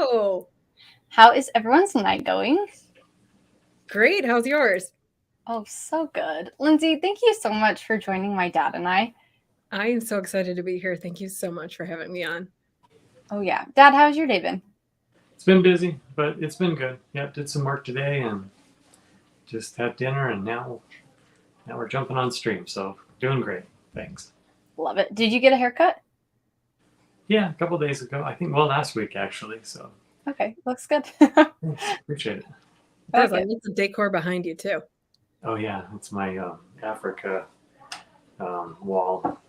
Hello. How is everyone's night going? Great. How's yours? Oh, so good. Lindsay, thank you so much for joining my dad and I. I am so excited to be here. Thank you so much for having me on. Oh, yeah. Dad, how's your day been? It's been busy, but it's been good. Yeah, did some work today and just had dinner, and now we're jumping on stream. So doing great. Thanks. Love it. Did you get a haircut? Yeah, a couple days ago. I think last week actually. So Okay, looks good. thanks. Appreciate it. There's Okay. lots of decor behind you too. Oh yeah, it's my Africa wall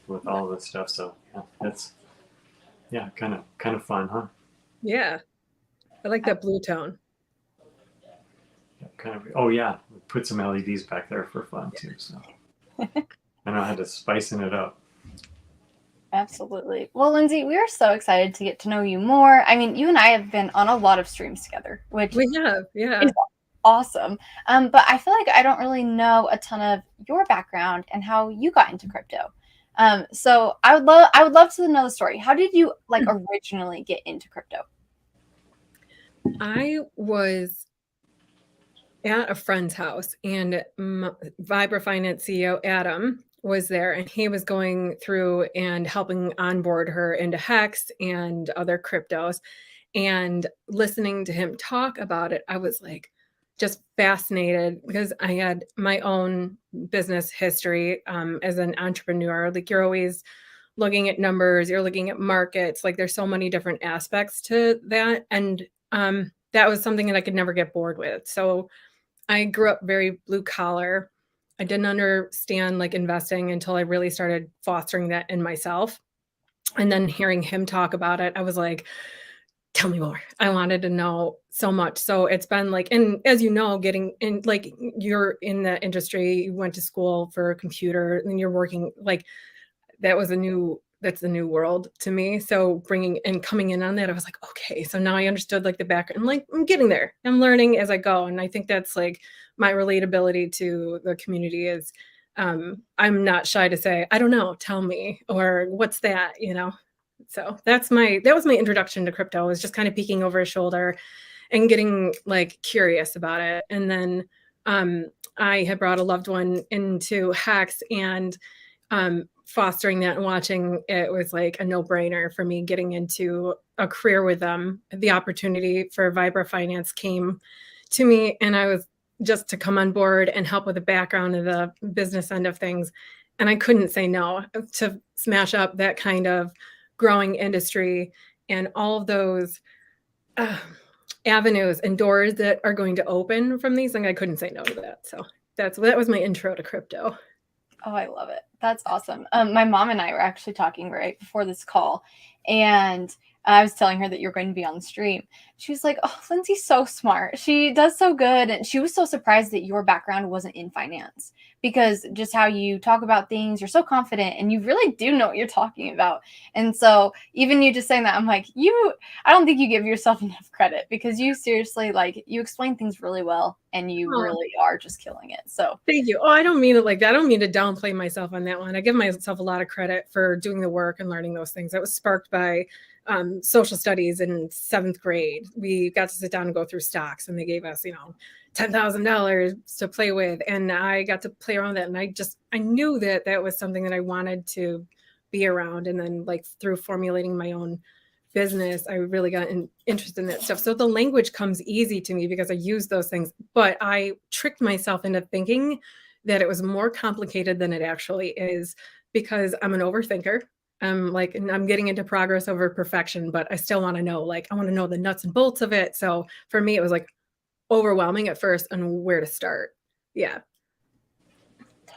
with all this stuff. So yeah, that's kind of fun, huh? Yeah. I like that blue tone. Yeah, kind of. Oh yeah, put some LEDs back there for fun too. So I know how to spicing it up. Absolutely. Well, Lindsay, we are so excited to get to know you more. I mean, you and I have been on a lot of streams together, which We have, yeah. is awesome. But I feel like I don't really know a ton of your background and how you got into crypto. So I would love to know the story. How did you originally get into crypto? I was at a friend's house and Vibra Finance CEO Adam was there, and he was going through and helping onboard her into Hex and other cryptos. And listening to him talk about it, I was like just fascinated because I had my own business history as an entrepreneur. Like, you're always looking at numbers, you're looking at markets, like there's so many different aspects to that. And that was something that I could never get bored with. So I grew up very blue collar. I didn't understand like investing until I really started fostering that in myself. And then hearing him talk about it, I was like, tell me more. I wanted to know so much. So it's been like, and as you know, getting in, like, you're in the industry, you went to school for a computer and you're working, like, that's a new world to me. So bringing and coming in on that, I was like, okay, so now I understood like the background. Like, I'm getting there. I'm learning as I go. And I think that's like my relatability to the community is I'm not shy to say, I don't know, tell me, or what's that, So that was my introduction to crypto, was just kind of peeking over his shoulder and getting like curious about it. And then I had brought a loved one into Hex, and fostering that and watching it was like a no-brainer for me getting into a career with them. The opportunity for Vibra Finance came to me, and I was just to come on board and help with the background of the business end of things. And I couldn't say no to smash up that kind of growing industry and all of those avenues and doors that are going to open from these. And I couldn't say no to that. So that was my intro to crypto. Oh, I love it. That's awesome. My mom and I were actually talking right before this call, and I was telling her that you're going to be on the stream. She was like, "Oh, Lindsay's so smart. She does so good." And she was so surprised that your background wasn't in finance, because just how you talk about things, you're so confident and you really do know what you're talking about. And so even you just saying that, I'm like, I don't think you give yourself enough credit, because you seriously, like, you explain things really well and you really are just killing it. So thank you. Oh, I don't mean it like that. I don't mean to downplay myself on that one. I give myself a lot of credit for doing the work and learning those things. That was sparked by social studies in 7th grade. We got to sit down and go through stocks, and they gave us, $10,000 to play with. And I got to play around with that. And I knew that was something that I wanted to be around. And then like through formulating my own business, I really got interested in that stuff. So the language comes easy to me because I use those things, but I tricked myself into thinking that it was more complicated than it actually is, because I'm an overthinker. And I'm getting into progress over perfection, but I still want to know, like, I want to know the nuts and bolts of it. So for me, it was like overwhelming at first and where to start. Yeah.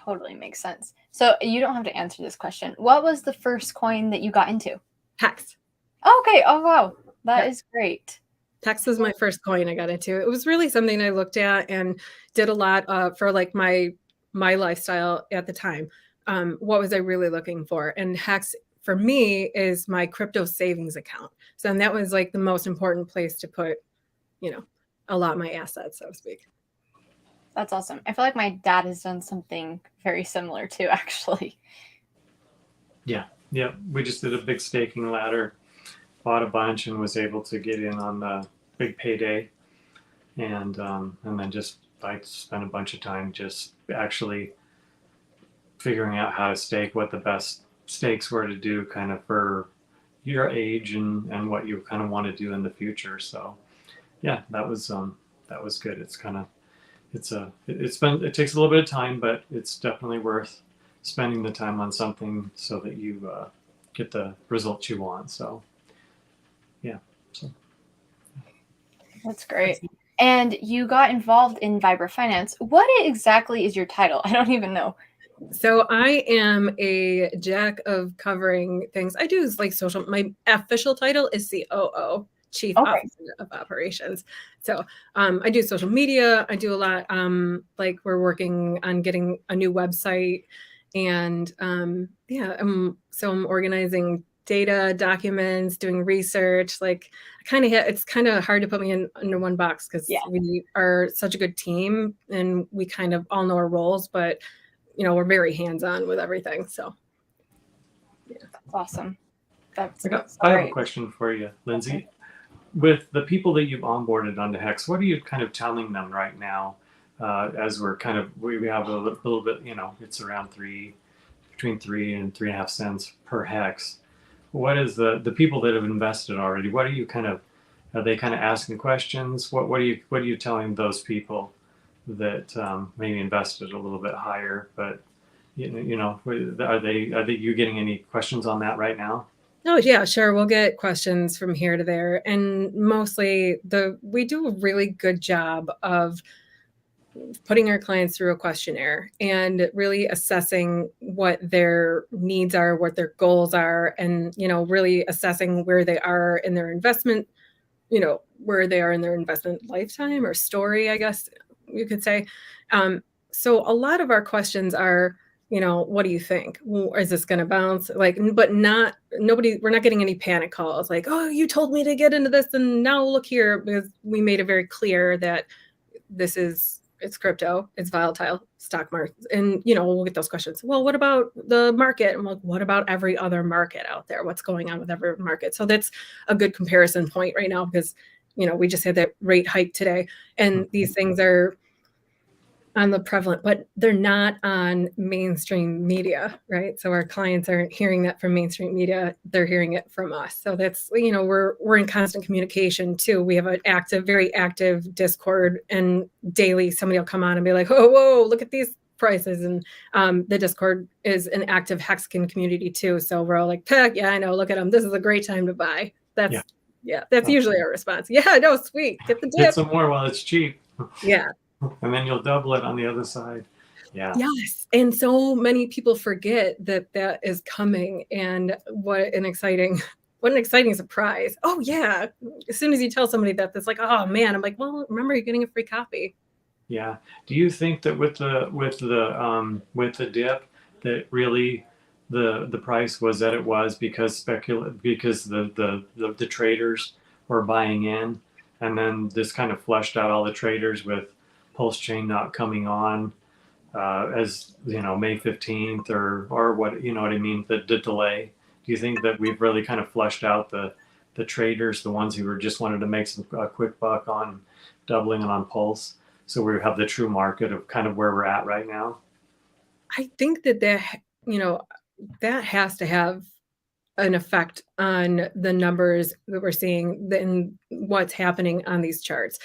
totally makes sense. So you don't have to answer this question. What was the first coin that you got into? Hex. Okay. Oh, wow. That is great. Hex was my first coin I got into. It was really something I looked at and did a lot for like my lifestyle at the time. What was I really looking for? And Hex for me is my crypto savings account. So and that was like the most important place to put, a lot of my assets, so to speak. That's awesome. I feel like my dad has done something very similar too, actually. Yeah. We just did a big staking ladder bought a bunch and was able to get in on the big payday, and then just I spent a bunch of time just actually figuring out how to stake, what the best stakes were to do, kind of for your age and what you kind of want to do in the future. So yeah, that was good. It's kind of it takes a little bit of time, but it's definitely worth spending the time on something so that you get the results you want. So yeah, so That's great. And you got involved in Vibra Finance. What exactly is your title? I don't even know. So I am a jack of covering things. I do like social. My official title is COO, Chief Okay. Officer of Operations. So I do social media. I do a lot. Like we're working on getting a new website, and yeah, I'm organizing data, documents, doing research. Like it's kind of hard to put me in under one box because Yeah. we are such a good team and we kind of all know our roles, but we're very hands-on with everything. So yeah. That's awesome. That's I have a great. question for you, Lindsay. Okay. With the people that you've onboarded onto Hex, what are you kind of telling them right now? As we have a little bit, it's around between 3 and 3.5 cents per hex. What is the people that have invested already? What are you are they kind of asking questions? What are you telling those people that maybe invested a little bit higher, but are you getting any questions on that right now? Oh yeah, sure. We'll get questions from here to there. And mostly we do a really good job of putting our clients through a questionnaire and really assessing what their needs are, what their goals are, and really assessing where they are in their investment, where they are in their investment lifetime or story, I guess you could say. So a lot of our questions are, what do you think? Is this going to bounce? But we're not getting any panic calls like, oh, you told me to get into this and now look here, because we made it very clear that it's crypto, it's volatile stock market. And, we'll get those questions. Well, what about the market? And what about every other market out there? What's going on with every market? So that's a good comparison point right now because, we just had that rate hike today and these things are on the prevalent, but they're not on mainstream media, right? So our clients aren't hearing that from mainstream media. They're hearing it from us. So that's, we're in constant communication too. We have an very active Discord, and daily somebody will come on and be like, oh, whoa, look at these prices. And the Discord is an active Hexagon community too. So we're all like, yeah, I know, look at them. This is a great time to buy. That's usually our response. Yeah, no, sweet. Get the dip. Get some more while it's cheap. Yeah. And then you'll double it on the other side. Yeah. Yes. And so many people forget that is coming, and what an exciting surprise. Oh yeah. As soon as you tell somebody that, that's like, oh man, I'm like, well, remember you're getting a free copy. Yeah. Do you think that with the dip that really the price was that it was because the traders were buying in, and then this kind of flushed out all the traders with Pulse Chain not coming on as May 15th or what what I mean, the delay. Do you think that we've really kind of flushed out the traders, the ones who just wanted to make a quick buck on doubling it on Pulse, so we have the true market of kind of where we're at right now? I think that that has to have an effect on the numbers that we're seeing and what's happening on these charts.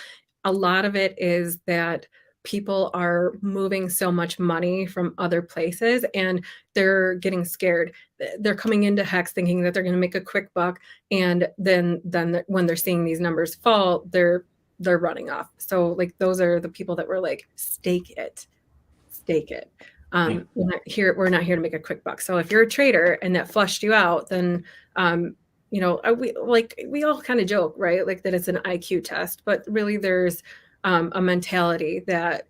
A lot of it is that people are moving so much money from other places and they're getting scared. They're coming into Hex thinking that they're going to make a quick buck, and then when they're seeing these numbers fall, they're running off. So like those are the people that were like, stake it. We're not here to make a quick buck. So if you're a trader and that flushed you out, then we all kind of joke, right? Like that it's an IQ test, but really there's a mentality that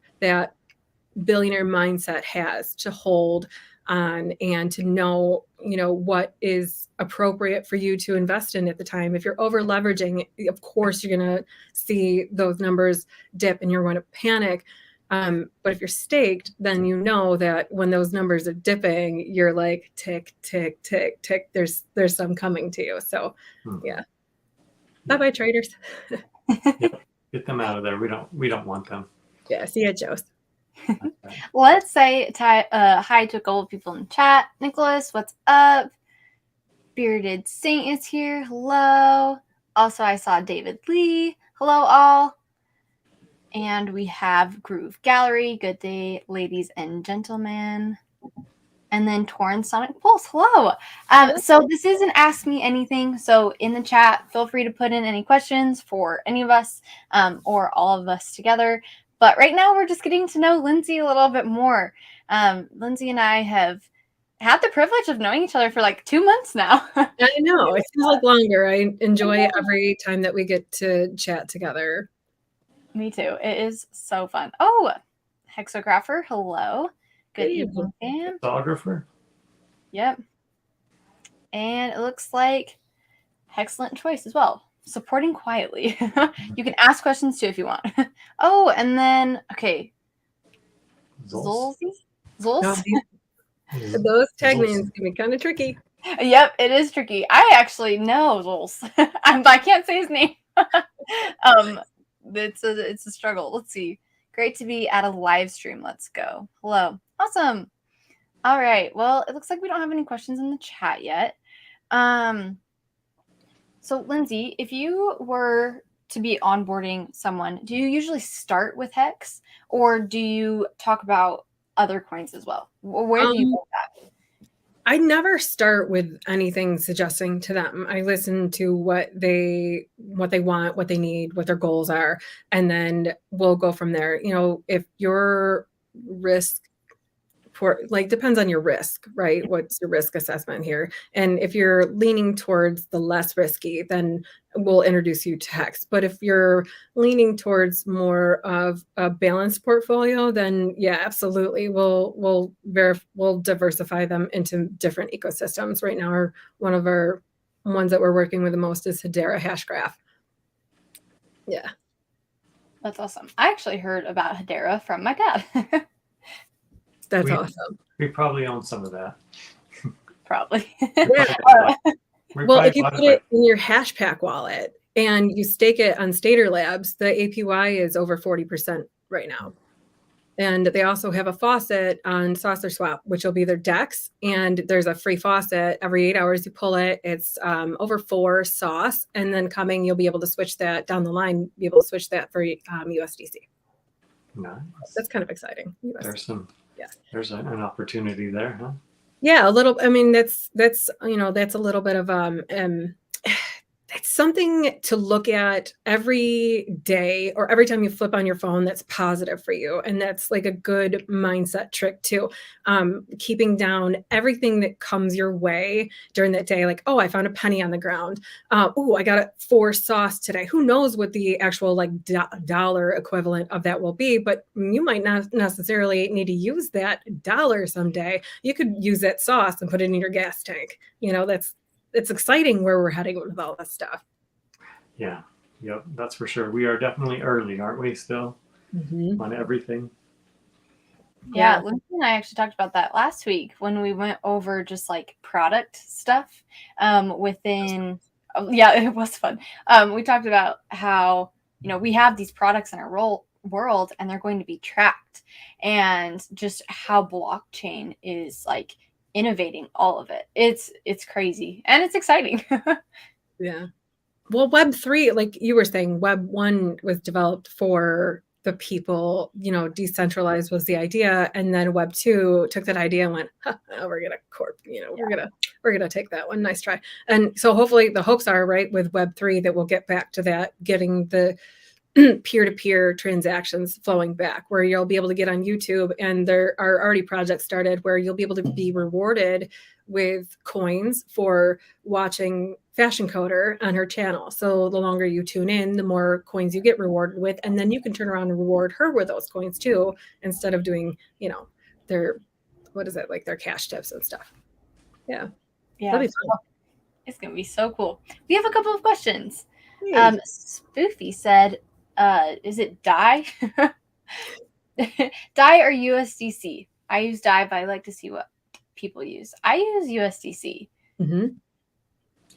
billionaire mindset has to hold on and to know, what is appropriate for you to invest in at the time. If you're over leveraging, of course, you're going to see those numbers dip and you're going to panic. But if you're staked, then you know that when those numbers are dipping, you're like tick, tick, tick, tick. There's some coming to you. So yeah. Bye-bye, traders. Yep. Get them out of there. We don't want them. Yeah, see you at Joe's. Let's say hi to a couple of people in chat. Nicholas, what's up? Bearded Saint is here. Hello. Also, I saw David Lee. Hello, all. And we have Groove Gallery. Good day, ladies and gentlemen. And then Torn Sonic Pulse. Hello. So this is an Ask Me Anything. So in the chat, feel free to put in any questions for any of us or all of us together. But right now, we're just getting to know Lindsay a little bit more. Lindsay and I have had the privilege of knowing each other for like 2 months now. I know. It feels like longer. I enjoy every time that we get to chat together. Me too. It is so fun. Oh, Hexographer. Hello. Good evening, fam. Photographer? Yep. And it looks like excellent choice as well. Supporting quietly. You can ask questions too if you want. Oh, and then, okay. Zulz? No, those tag names can be kind of tricky. Yep, it is tricky. I actually know Zulz. I can't say his name. It's a struggle. Let's see. Great to be at a live stream. Let's go. Hello. Awesome. All right. Well, it looks like we don't have any questions in the chat yet. So Lindsay, if you were to be onboarding someone, do you usually start with Hex or do you talk about other coins as well? Where do you go with that? I never start with anything suggesting to them. I listen to what they want, what they need, what their goals are, and then we'll go from there. You know, if your risk depends on your risk, right? What's your risk assessment here? And if you're leaning towards the less risky, then we'll introduce you to Hex. But if you're leaning towards more of a balanced portfolio, then yeah, absolutely. We'll diversify them into different ecosystems. Right now, one of our ones that we're working with the most is Hedera Hashgraph. Yeah. That's awesome. I actually heard about Hedera from my dad. That's awesome. We probably own some of that. Probably. Well, if you put it in your Hashpack wallet and you stake it on Stater Labs, the APY is over 40% right now. And they also have a faucet on Saucer Swap, which will be their DEX. And there's a free faucet. Every 8 hours you pull it. It's over 4 sauce. And then you'll be able to switch that down the line, be able to switch that for USDC. Nice. That's kind of exciting. There's an opportunity there, huh? Yeah, a little. I mean, that's a little bit of it's something to look at every day or every time you flip on your phone that's positive for you. And that's like a good mindset trick too. Keeping down everything that comes your way during that day. Like, oh, I found a penny on the ground. Oh, I got a 4 sauce today. Who knows what the actual dollar equivalent of that will be, but you might not necessarily need to use that dollar someday. You could use that sauce and put it in your gas tank. It's exciting where we're heading with all this stuff. Yeah. Yep. That's for sure. We are definitely early, aren't we, still? Mm-hmm. On everything. Yeah. Lindsay and I actually talked about that last week when we went over just like product stuff within. Yeah, it was fun. We talked about how, we have these products in our world and they're going to be tracked, and just how blockchain is like innovating all of it. It's crazy and it's exciting. Yeah. Well, Web3, like you were saying, Web1 was developed for the people, decentralized was the idea. And then Web2 took that idea and went, we're going to we're going to take that one. Nice try. And so hopefully the hopes are right with Web3 that we'll get back to that, getting the peer-to-peer transactions flowing back, where you'll be able to get on YouTube, and there are already projects started where you'll be able to be rewarded with coins for watching Fashion Coder on her channel. So the longer you tune in, the more coins you get rewarded with, and then you can turn around and reward her with those coins too, instead of doing, their cash tips and stuff. Yeah. It's gonna be so cool. We have a couple of questions. Hey. Spoofy said, is it DAI? DAI or USDC? I use DAI, but I like to see what people use. I use USDC. Mm-hmm.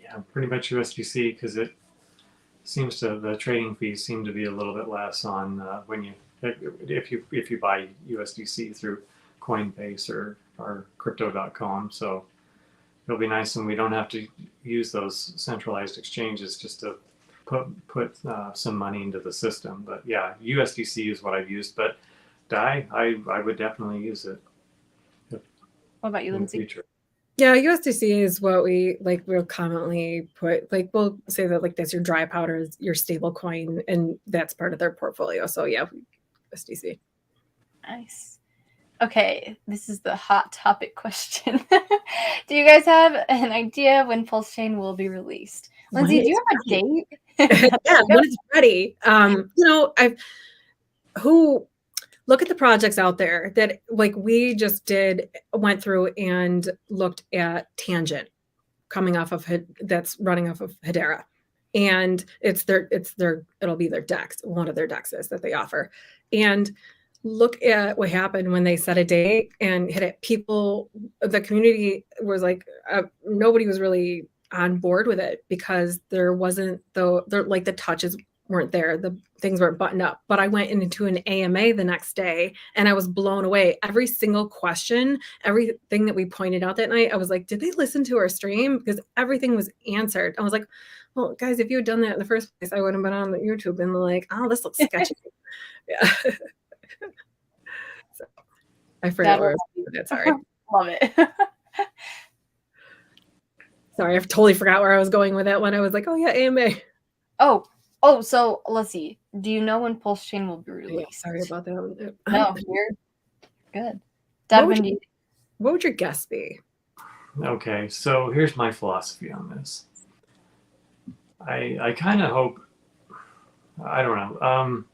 Yeah, pretty much USDC because the trading fees seem to be a little bit less on when you if you buy USDC through Coinbase or crypto.com. So it'll be nice, and we don't have to use those centralized exchanges just to put some money into the system. But yeah, USDC is what I've used, but DAI, I would definitely use it. What about you, in the Lindsay? future. Yeah, USDC is what we'll commonly put, like we'll say that like that's your dry powder, your stable coin, and that's part of their portfolio. So yeah, USDC. Nice. Okay, this is the hot topic question. Do you guys have an idea when Pulse Chain will be released? Lindsay, do you have a date? Yeah, when it's ready. Look at the projects out there that like we just went through and looked at Tangent coming off of that's running off of Hedera. And it'll be their DEX, one of their DEXs that they offer. And look at what happened when they set a date and hit it. The community was like, nobody was really on board with it because there wasn't the touches weren't there. The things weren't buttoned up. But I went into an AMA the next day and I was blown away. Every single question, everything that we pointed out that night, I was like, did they listen to our stream? Because everything was answered. I was like, well, guys, if you had done that in the first place, I would have been on YouTube and like, oh, this looks sketchy. Yeah. So, I forgot where I was going with it. Sorry. Love it. Sorry, I totally forgot where I was going with it when I was like, oh yeah, AMA. Oh, so let's see. Do you know when Pulse Chain will be released? Yeah, sorry about that. No, you're good. What would your guess be? Okay, so here's my philosophy on this. I kind of hope, I don't know,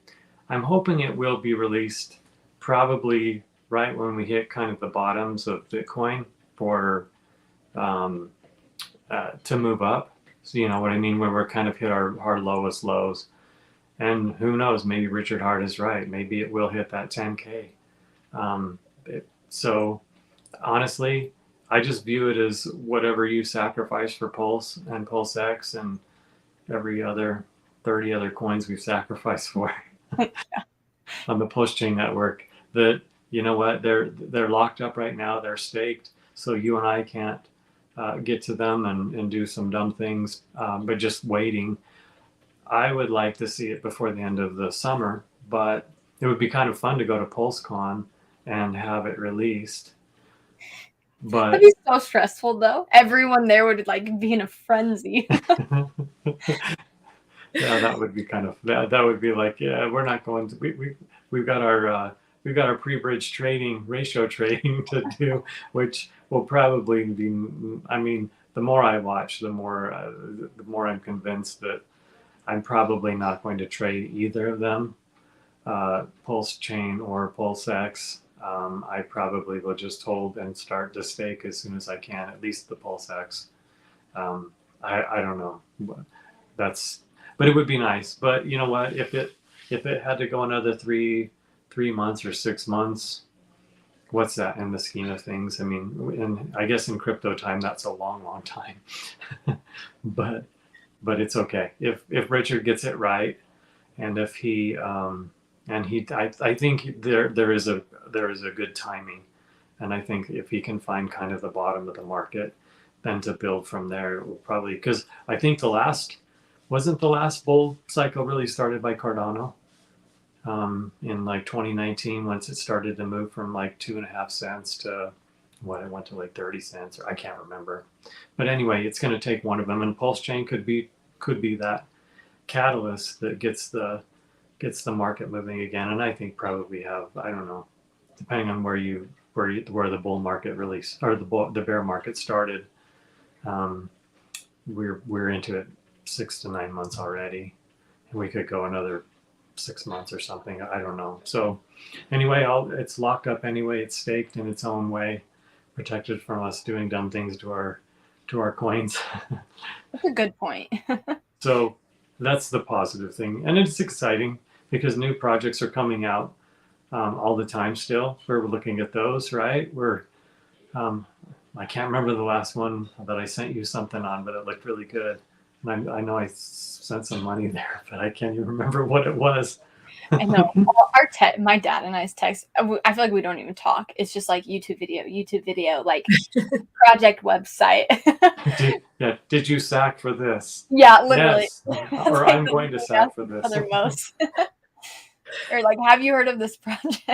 I'm hoping it will be released probably right when we hit kind of the bottoms of Bitcoin for to move up. So you know what I mean, where we're kind of hit our lowest lows. And who knows, maybe Richard Hart is right. Maybe it will hit that 10K. So honestly, I just view it as whatever you sacrifice for Pulse and Pulse X and every other 30 other coins we've sacrificed for on the Pulse Chain network, that, you know what, they're locked up right now, they're staked, so you and I can't get to them and do some dumb things, but just waiting. I would like to see it before the end of the summer, but it would be kind of fun to go to PulseCon and have it released. But that'd be so stressful though. Everyone there would like be in a frenzy. Yeah, that would be kind of that would be like, yeah, we're not going to we've got our pre-bridge trading, ratio trading to do, which will probably be, I mean, the more I watch, the more I'm convinced that I'm probably not going to trade either of them, Pulse Chain or Pulse X. I probably will just hold and start to stake as soon as I can, at least the Pulse X. I don't know, but it would be nice. But you know what, if it had to go another three months or 6 months, what's that in the scheme of things? I mean, and I guess in crypto time, that's a long time. but it's okay if Richard gets it right, and if he I think there is a good timing, and I think if he can find kind of the bottom of the market, then to build from there, it will probably, because I think wasn't the last bull cycle really started by Cardano in like 2019, once it started to move from like 2.5 cents to what, it went to like 30 cents, or I can't remember. But anyway, it's going to take one of them, and Pulse Chain could be that catalyst that gets the market moving again. And I think probably have, I don't know, depending on where the bull market really, or the bear market started, we're into it 6 to 9 months already, and we could go another 6 months or something. I don't know. So anyway, it's locked up anyway. It's staked in its own way, protected from us doing dumb things to our coins. That's a good point. So that's the positive thing, and it's exciting because new projects are coming out all the time. Still, we're looking at those, right? I can't remember the last one that I sent you something on, but it looked really good. And I know I sent some money there, but I can't even remember what it was. I know. My dad and I's text, I feel like we don't even talk. It's just like YouTube video, like project website. Did you sack for this? Yeah, literally. Yes. Or like I'm going to sack for this. most. Or like, have you heard of this project?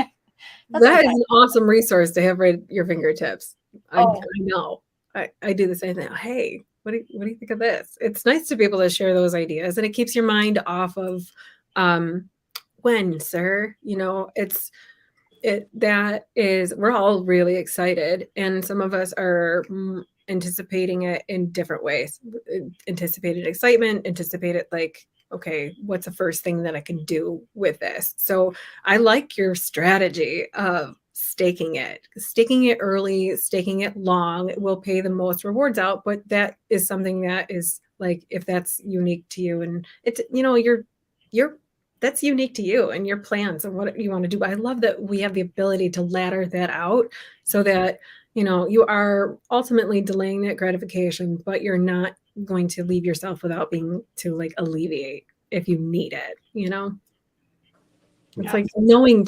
That is an awesome resource to have right at your fingertips. I Oh. know. I do the same thing. Hey, what do you think of this? It's nice to be able to share those ideas, and it keeps your mind off of when, sir. You know, we're all really excited, and some of us are anticipating it in different ways. Anticipated excitement, anticipated like, okay, what's the first thing that I can do with this? So I like your strategy of staking it early, staking it long. It will pay the most rewards out, but that is something that is like, if that's unique to you, and it's, you know, you're that's unique to you and your plans and what you want to do. I love that we have the ability to ladder that out so that, you know, you are ultimately delaying that gratification, but you're not going to leave yourself without being to like alleviate if you need it, you know? It's like knowing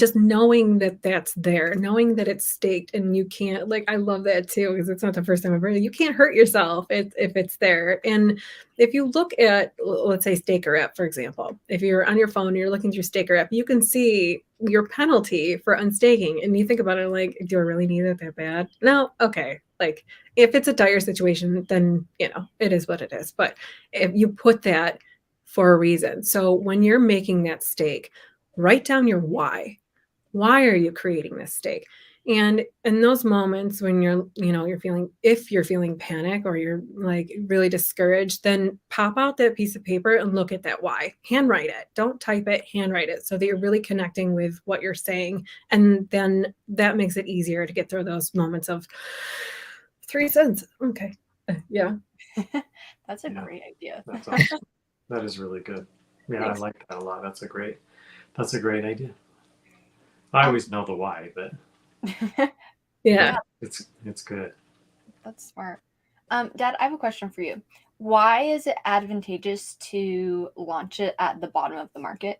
that that's there, knowing that it's staked, and you can't, like, I love that too, because it's not the first time I've heard it. You can't hurt yourself if it's there. And if you look at, let's say, Staker app, for example, if you're on your phone and you're looking through Staker app, you can see your penalty for unstaking. And you think about it like, do I really need it that bad? No, okay. Like, if it's a dire situation, then, you know, it is what it is. But if you put that for a reason. So when you're making that stake, write down your why. Why are you creating this stake? And in those moments when you're feeling panic or you're like really discouraged, then pop out that piece of paper and look at that why. Handwrite it. Don't type it, handwrite it so that you're really connecting with what you're saying. And then that makes it easier to get through those moments of 3 cents. Okay. Yeah. That's a great idea. That's awesome. That is really good. Yeah, Thanks. I like that a lot. That's a great idea. I always know the why, but Yeah. it's good. That's smart. Dad, I have a question for you. Why is it advantageous to launch it at the bottom of the market?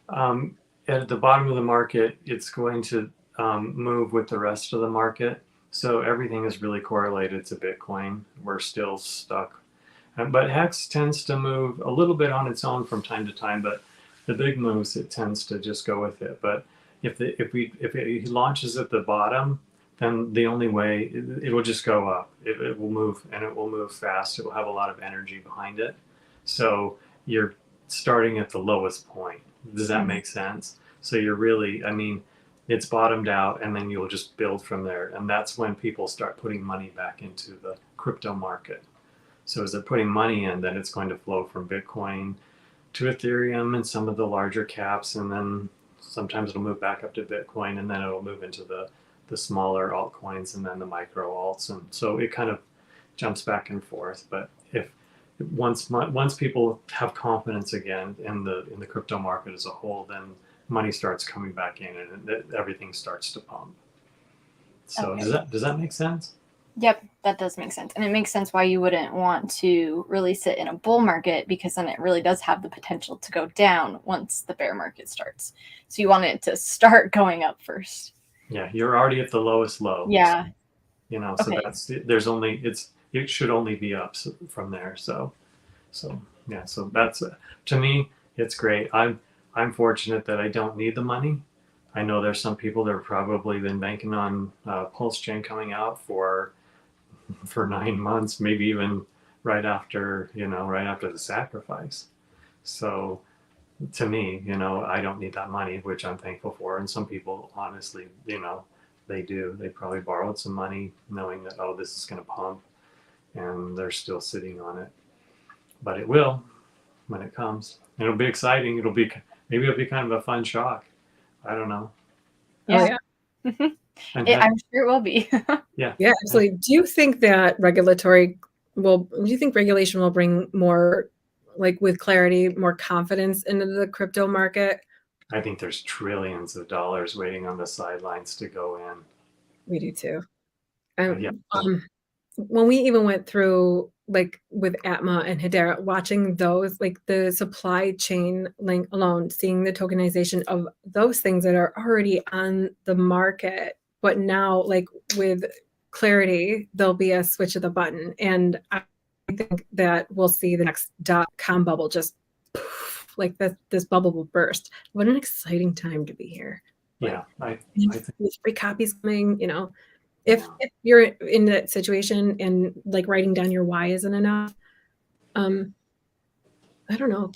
At the bottom of the market, it's going to move with the rest of the market. So everything is really correlated to Bitcoin. We're still stuck. But Hex tends to move a little bit on its own from time to time, but the big moves, it tends to just go with it. But if it launches at the bottom, then the only way it will just go up. It will move, and it will move fast. It will have a lot of energy behind it. So you're starting at the lowest point. Does that make sense? So you're really, I mean, it's bottomed out, and then you'll just build from there. And that's when people start putting money back into the crypto market. So as they're putting money in, then it's going to flow from Bitcoin to Ethereum and some of the larger caps, and then sometimes it'll move back up to Bitcoin, and then it'll move into the smaller altcoins and then the micro alts, and so it kind of jumps back and forth. But if once people have confidence again in the crypto market as a whole, then money starts coming back in, and everything starts to pump. So okay. Does that make sense? Yep, that does make sense. And it makes sense why you wouldn't want to release it in a bull market, because then it really does have the potential to go down once the bear market starts. So you want it to start going up first. Yeah, you're already at the lowest low. Yeah. So, you know, so it should only be up from there. So yeah, so that's, to me, it's great. I'm fortunate that I don't need the money. I know there's some people that have probably been banking on Pulse Chain coming out for 9 months, maybe even right after the sacrifice. So to me, you know, I don't need that money, which I'm thankful for. And some people, honestly, you know, they do. They probably borrowed some money knowing that, oh, this is going to pump, and they're still sitting on it. But it will when it comes. It'll be exciting. Maybe it'll be kind of a fun shock. I don't know. Yeah. Oh, yeah. I'm sure it will be. Yeah, absolutely. Do you think regulation will bring more, like, with clarity, more confidence into the crypto market? I think there's trillions of dollars waiting on the sidelines to go in. We do too. When we even went through like with Atma and Hedera, watching those, like the supply chain link alone, seeing the tokenization of those things that are already on the market, but now like with clarity, there'll be a switch of the button. And I think that we'll see the next .com bubble just like this bubble will burst. What an exciting time to be here. Yeah, I With free copies coming, you know, if you're in that situation and like writing down your why isn't enough, I don't know,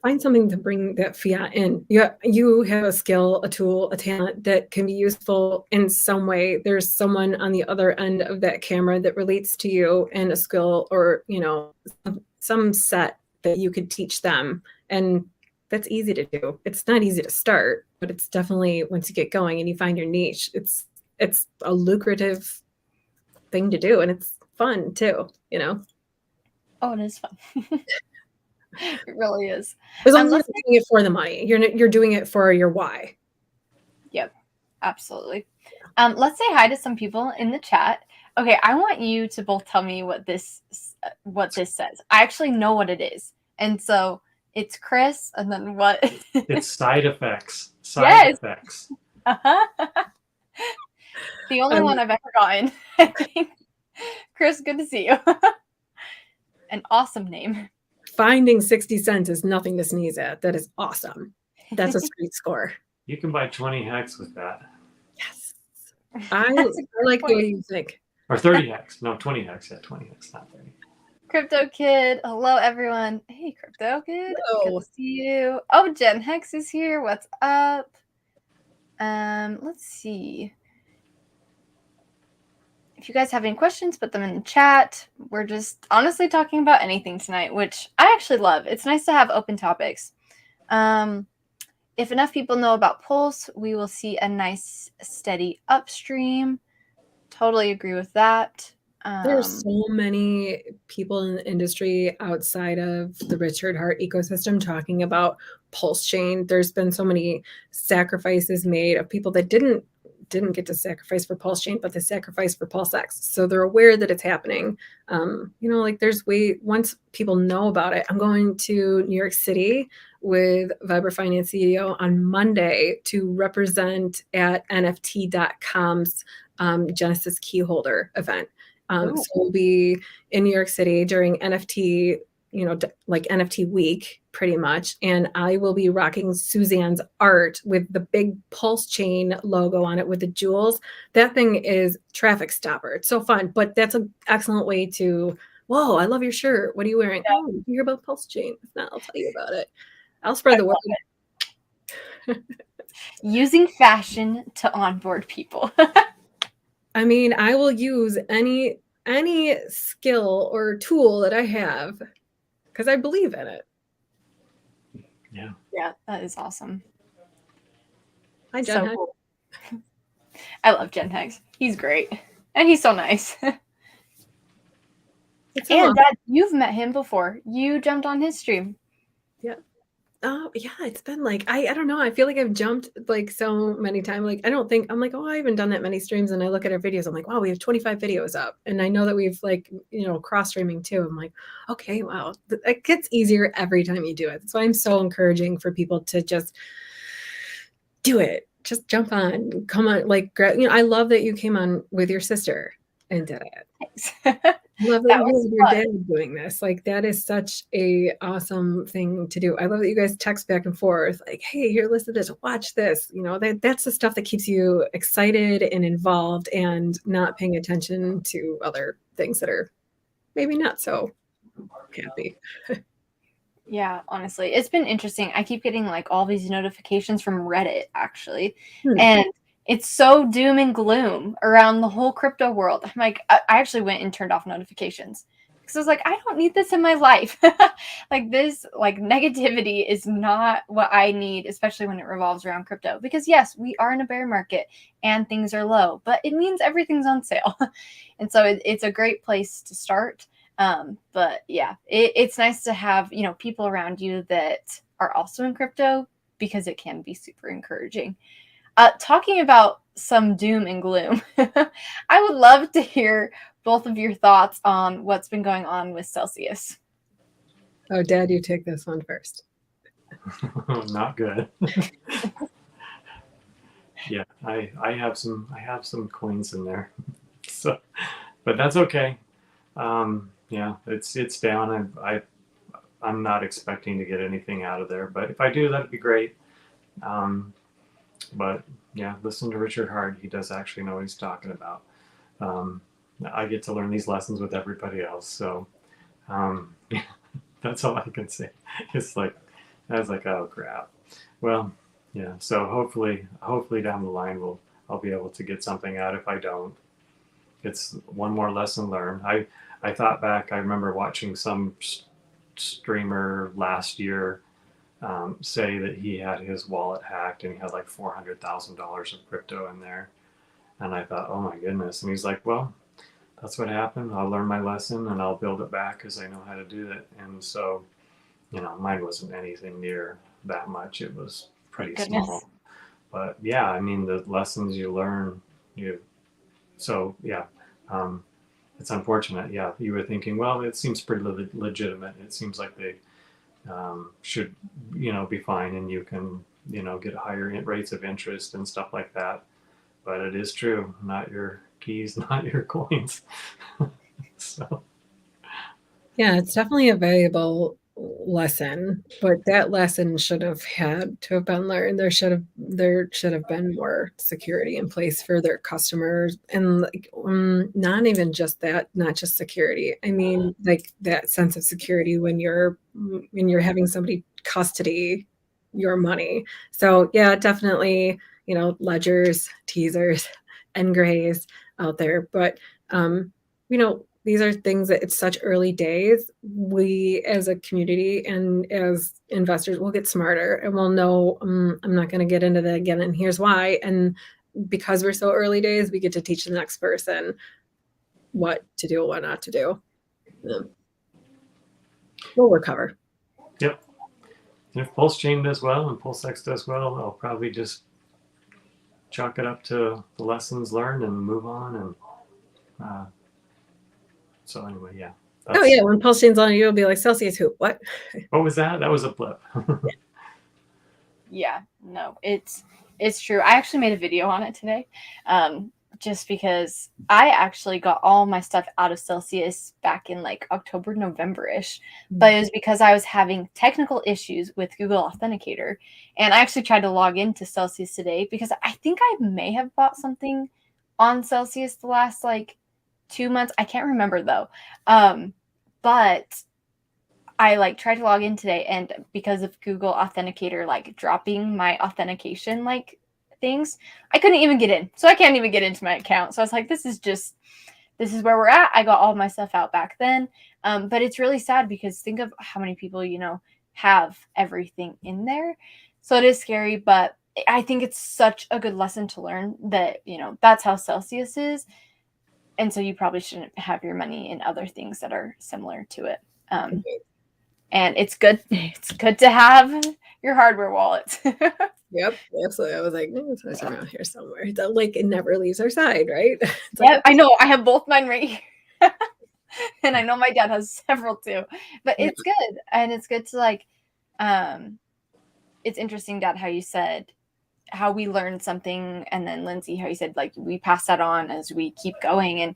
find something to bring that fiat in. You have a skill, a tool, a talent that can be useful in some way. There's someone on the other end of that camera that relates to you and a skill or, you know, some set that you could teach them. And that's easy to do. It's not easy to start, but it's definitely, once you get going and you find your niche, it's a lucrative thing to do, and it's fun too, you know. Oh, it is fun. It really is. As long as you're doing it for the money, you're doing it for your why. Yep, absolutely. Let's say hi to some people in the chat. Okay, I want you to both tell me what this says. I actually know what it is, and so it's Chris, and then what? It's side effects. Yes. Effects. The only one I've ever gotten, I think. Chris, good to see you. An awesome name. Finding 60 cents is nothing to sneeze at. That is awesome. That's a street score. You can buy 20 hex with that. Yes. I like the way you think. Or 30 hex. No, 20 hex. Yeah, 20 hex, not 30. Crypto Kid. Hello, everyone. Hey, Crypto Kid. Hello. Good to see you. Oh, Jen Hex is here. What's up? Let's see. If you guys have any questions, put them in the chat. We're just honestly talking about anything tonight, which I actually love. It's nice to have open topics. If enough people know about Pulse, we will see a nice steady upstream. Totally agree with that. There's so many people in the industry outside of the Richard Hart ecosystem talking about Pulse Chain. There's been so many sacrifices made of people that didn't get to sacrifice for Pulse Chain, but they sacrificed for PulseX. So they're aware that it's happening. You know, like once people know about it, I'm going to New York City with Vibra Finance CEO on Monday to represent at NFT.com's Genesis Keyholder event. So we'll be in New York City during NFT, you know, like NFT week, pretty much. And I will be rocking Suzanne's art with the big Pulse Chain logo on it with the jewels. That thing is traffic stopper. It's so fun, but that's an excellent way to, whoa, I love your shirt. What are you wearing? Yeah. Oh, you hear about Pulse Chain? If not, I'll tell you about it. I'll spread the word. Using fashion to onboard people. I mean, I will use any skill or tool that I have because I believe in it. Yeah. Yeah, that is awesome. Hi, Jen. So cool. I love Jen Hex. He's great. And he's so nice. And Dad, you've met him before. You jumped on his stream. Yeah. Oh, yeah, it's been like, I don't know. I feel like I've jumped like so many times. Like, I'm like, oh, I haven't done that many streams. And I look at our videos. I'm like, wow, we have 25 videos up. And I know that we've like, you know, cross streaming too. I'm like, okay, wow. It gets easier every time you do it. That's why I'm so encouraging for people to just do it. Just jump on, come on. Like, you know, I love that you came on with your sister and did it. Thanks. I love that you have your dad doing this. Like, that is such a awesome thing to do. I love that you guys text back and forth, like, hey, here, listen to this, watch this. You know, that's the stuff that keeps you excited and involved and not paying attention to other things that are maybe not so happy. Yeah, honestly, it's been interesting. I keep getting like all these notifications from Reddit, actually. And it's so doom and gloom around the whole crypto world. I'm like, I actually went and turned off notifications because I was like, I don't need this in my life. Like this, like negativity is not what I need, especially when it revolves around crypto. Because yes, we are in a bear market and things are low, but it means everything's on sale. And so it's a great place to start. But yeah, it's nice to have, you know, people around you that are also in crypto because it can be super encouraging. Talking about some doom and gloom, I would love to hear both of your thoughts on what's been going on with Celsius. Oh, Dad, you take this one first. Not good. Yeah, I have some coins in there, so, but that's okay. Yeah, it's down. I'm not expecting to get anything out of there, but if I do, that'd be great. But yeah, listen to Richard Hart. He does actually know what he's talking about. Um, I get to learn these lessons with everybody else, so that's all I can say. It's like I was like, oh crap. Well, yeah. So hopefully down the line I'll be able to get something out. If I don't, it's one more lesson learned. I thought back. I remember watching some streamer last year say that he had his wallet hacked and he had like $400,000 of crypto in there. And I thought, oh my goodness. And he's like, well, that's what happened. I'll learn my lesson and I'll build it back because I know how to do it. And so, mine wasn't anything near that much. It was pretty small. But yeah, I mean, the lessons you learn, so yeah, it's unfortunate. Yeah, you were thinking, well, it seems pretty legitimate. It seems like they should, be fine, and you can, get higher rates of interest and stuff like that. But it is true, not your keys, not your coins. So Yeah, it's definitely a valuable lesson, but that lesson should have had to have been learned. There should have been more security in place for their customers, and like not even just that, not just security. I mean, like that sense of security when you're having somebody custody your money. So yeah, definitely, ledgers, teasers, and grays out there, but these are things that it's such early days. We as a community and as investors will get smarter and we'll know I'm not going to get into that again and here's why. And because we're so early days, we get to teach the next person what to do, what not to do. We'll recover. Yep. And if Pulse Chain does well and PulseX does well, I'll probably just chalk it up to the lessons learned and move on. And so anyway, yeah. Oh yeah, when Pulse Chain's on, you'll be like, Celsius who? What? What was that? That was a blip. Yeah, no, it's true. I actually made a video on it today, just because I actually got all my stuff out of Celsius back in like October, November-ish, but it was because I was having technical issues with Google Authenticator, and I actually tried to log into Celsius today because I think I may have bought something on Celsius the last like 2 months. I can't remember though, but I like tried to log in today, and because of Google Authenticator like dropping my authentication like things, I couldn't even get in. So I can't even get into my account. So I was like, this is where we're at. I got all my stuff out back then. But it's really sad because think of how many people, have everything in there. So it is scary, but I think it's such a good lesson to learn that, that's how Celsius is. And so you probably shouldn't have your money in other things that are similar to it. And it's good. It's good to have your hardware wallet. Yep, absolutely. I was like, it's around here somewhere. Like it never leaves our side, right? Yeah, I know. I have both mine right here. And I know my dad has several too. But it's good. And it's good to like, it's interesting, Dad, how you said how we learned something. And then Lindsay, how you said like we pass that on as we keep going. And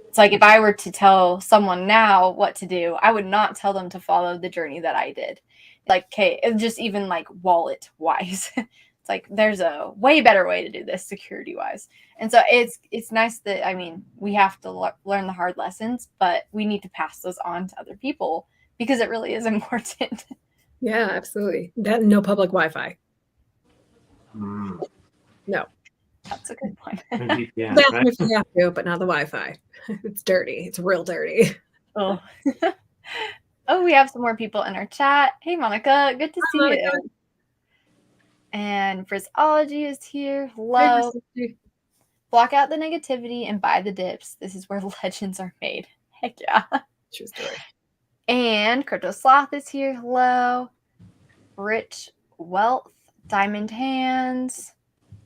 it's like if I were to tell someone now what to do, I would not tell them to follow the journey that I did. Like, okay, just even like wallet wise, it's like there's a way better way to do this security wise. And so it's nice that we have to learn the hard lessons, but we need to pass those on to other people because it really is important. Yeah, absolutely. That no public Wi-Fi. No. That's a good point. Yeah, if you have to, but not the Wi-Fi. It's dirty. It's real dirty. Oh. Oh, we have some more people in our chat. Hey, Monica. Good to see Monica. you. And Frizzology is here. Hello. Hey, block out the negativity and buy the dips. This is where legends are made. Heck yeah. True story. And Crypto Sloth is here. Hello. Rich Wealth, Diamond Hands,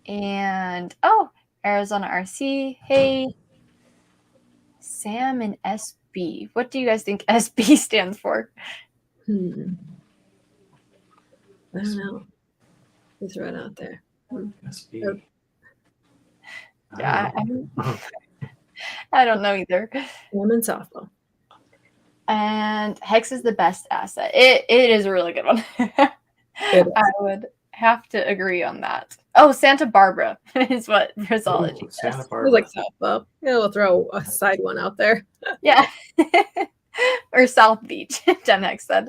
and Arizona RC. Hey. Sam and SB. What do you guys think SB stands for? I don't know. You throw it out there. SB. Oh. Yeah, I don't know either. I'm in softball. And Hex is the best asset. It is a really good one. I would have to agree on that. Oh, Santa Barbara is what Brazology says. Santa It Barbara. was like softball. Yeah, we'll throw a side one out there. Yeah. Or South Beach, Jen Hex said.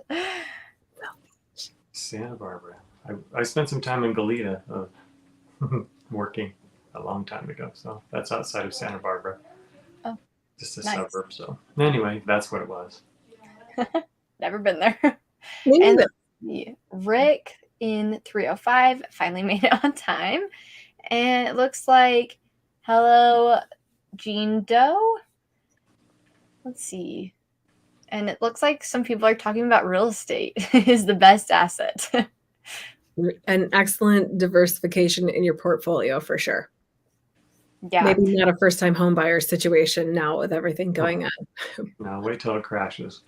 Santa Barbara. I spent some time in Goleta working a long time ago, so that's outside of Santa Barbara. Oh, just a nice. suburb. So anyway, that's what it was. Never been there. Me And neither. Rick in 305 finally made it on time. And it looks like hello, Jean Doe. Let's see. And it looks like some people are talking about real estate is the best asset. An excellent diversification in your portfolio for sure. Yeah. Maybe not a first-time home buyer situation now with everything going on. No, wait till it crashes.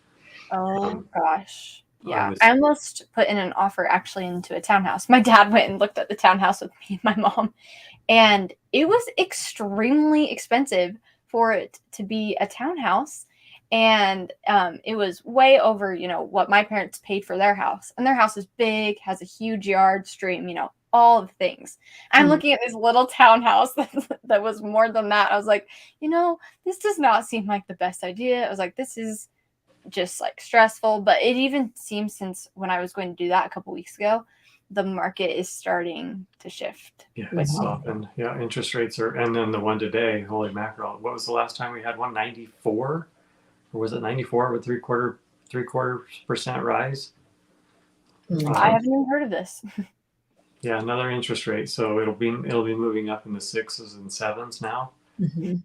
Oh gosh. Yeah. was- I almost put in an offer actually into a townhouse. My dad went and looked at the townhouse with me and my mom, and it was extremely expensive for it to be a townhouse. And it was way over, what my parents paid for their house. And their house is big, has a huge yard, stream, all the things. I'm looking at this little townhouse that was more than that. I was like, this does not seem like the best idea. I was like, this is just like stressful. But it even seems, since when I was going to do that a couple weeks ago, the market is starting to shift. Yeah, it's softened. Yeah, interest rates are, and then the one today, holy mackerel. What was the last time we had one? 94? Or was it 94 with three quarter % rise? I haven't even heard of this. Yeah, another interest rate. So it'll be moving up in the 6s and 7s now. Mm-hmm.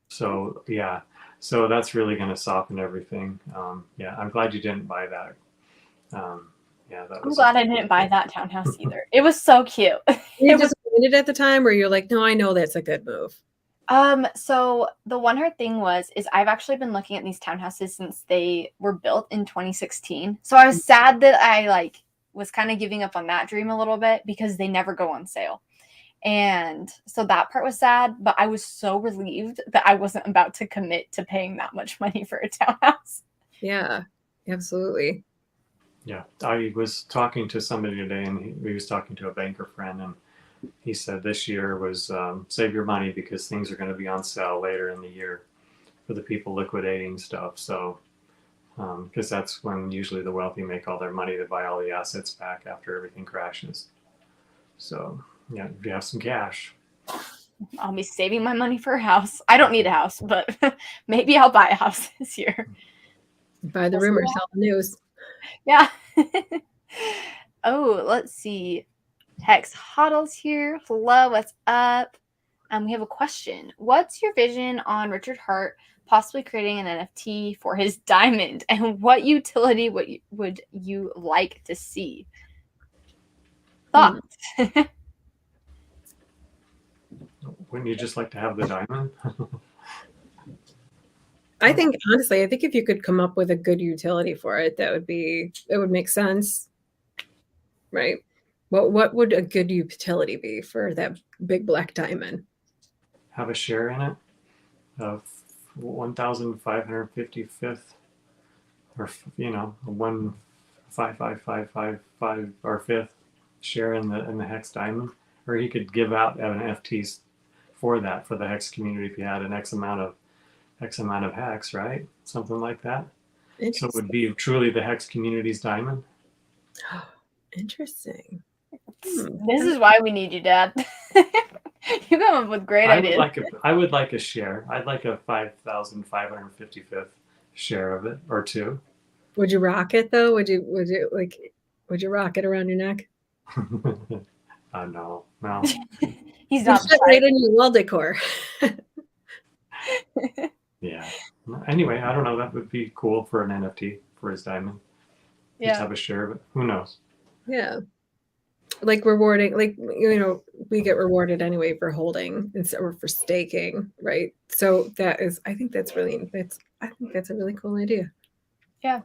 So yeah, so that's really going to soften everything. Yeah, I'm glad you didn't buy that. Yeah, that I'm was. glad I didn't buy that townhouse either. It was so cute. Were you disappointed at the time, or you're like, no, I know that's a good move? So the one hard thing is I've actually been looking at these townhouses since they were built in 2016. So I was sad that I was kind of giving up on that dream a little bit because they never go on sale. And so that part was sad, but I was so relieved that I wasn't about to commit to paying that much money for a townhouse. Yeah, absolutely. Yeah, I was talking to somebody today, and he was talking to a banker friend, and he said this year was save your money because things are going to be on sale later in the year for the people liquidating stuff. So, because that's when usually the wealthy make all their money to buy all the assets back after everything crashes. So, yeah, if you have some cash. I'll be saving my money for a house. I don't need a house, but maybe I'll buy a house this year. Buy the rumor, sell the news. Yeah. Oh, let's see. Hex Huddle's here. Hello, what's up? We have a question. What's your vision on Richard Hart possibly creating an NFT for his diamond, and what utility would you like to see? Thoughts? Wouldn't you just like to have the diamond? I think, honestly, if you could come up with a good utility for it, it would make sense. Right? What would a good utility be for that big black diamond? Have a share in it of 1,555th, or 15555 or fifth share in the Hex diamond, or he could give out NFTs for the Hex community if you had an X amount of Hex, right? Something like that. So it would be truly the Hex community's diamond. Interesting. This is why we need you, Dad. You come up with great ideas. I would like a share. I'd like a 5,555th share of it, or two. Would you rock it though? Would you rock it around your neck? No. He's not right in your wall decor. Yeah. Anyway, I don't know. That would be cool for an NFT for his diamond. Just have a share of it. Who knows? Yeah. Like rewarding, we we get rewarded anyway for holding instead or for staking, right? So I think that's a really cool idea. Yeah,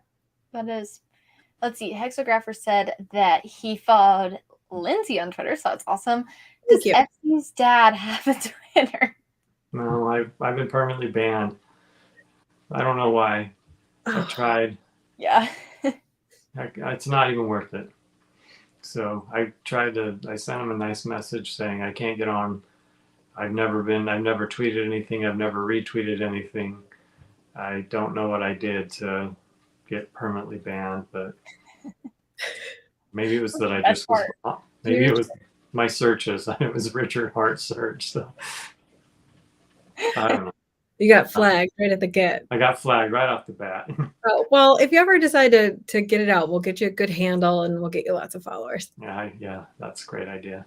that is. Let's see. Hexographer said that he followed Lindsay on Twitter, so that's awesome. Does Thank you. Epstein's dad have a Twitter? No, I've been permanently banned. I don't know why. I tried. Yeah. It's not even worth it. So I sent him a nice message saying I can't get on. I've never tweeted anything. I've never retweeted anything. I don't know what I did to get permanently banned, but maybe it was that I just was, maybe it was my searches. It was Richard Hart search. So I don't know. You got flagged right at the get. I got flagged right off the bat. Oh, well, if you ever decide to get it out, we'll get you a good handle and we'll get you lots of followers. Yeah, that's a great idea.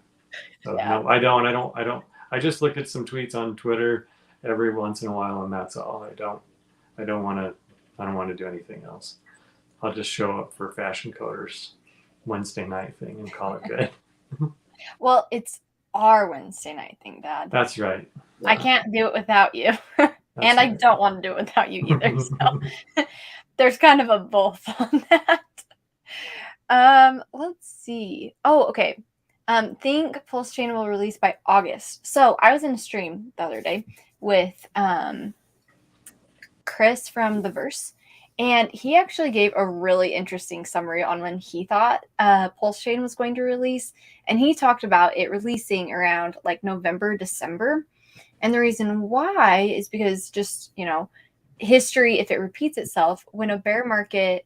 So Yeah. no, I don't. I just look at some tweets on Twitter every once in a while, and that's all. I don't want to do anything else. I'll just show up for Fashion Coders Wednesday night thing and call it good. Well, it's our Wednesday night thing, Dad. That's right. I can't do it without you. And I don't want to do it without you either. So there's kind of a both on that. Let's see. Oh, okay. Think Pulse Chain will release by August. So I was in a stream the other day with Chris from The Verse, and he actually gave a really interesting summary on when he thought Pulse Chain was going to release. And he talked about it releasing around like November, December. And the reason why is because just, history, if it repeats itself, when a bear market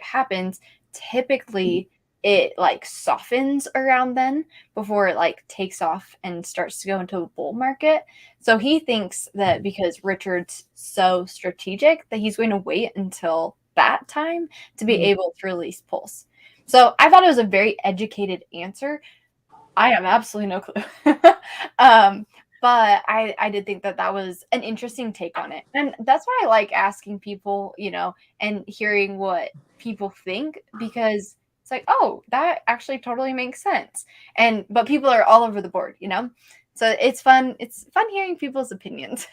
happens, typically it like softens around then before it like takes off and starts to go into a bull market. So he thinks that because Richard's so strategic that he's going to wait until that time to be able to release Pulse. So I thought it was a very educated answer. I have absolutely no clue. But I did think that was an interesting take on it. And that's why I like asking people, and hearing what people think, because it's like, oh, that actually totally makes sense. But people are all over the board, So it's fun. It's fun hearing people's opinions.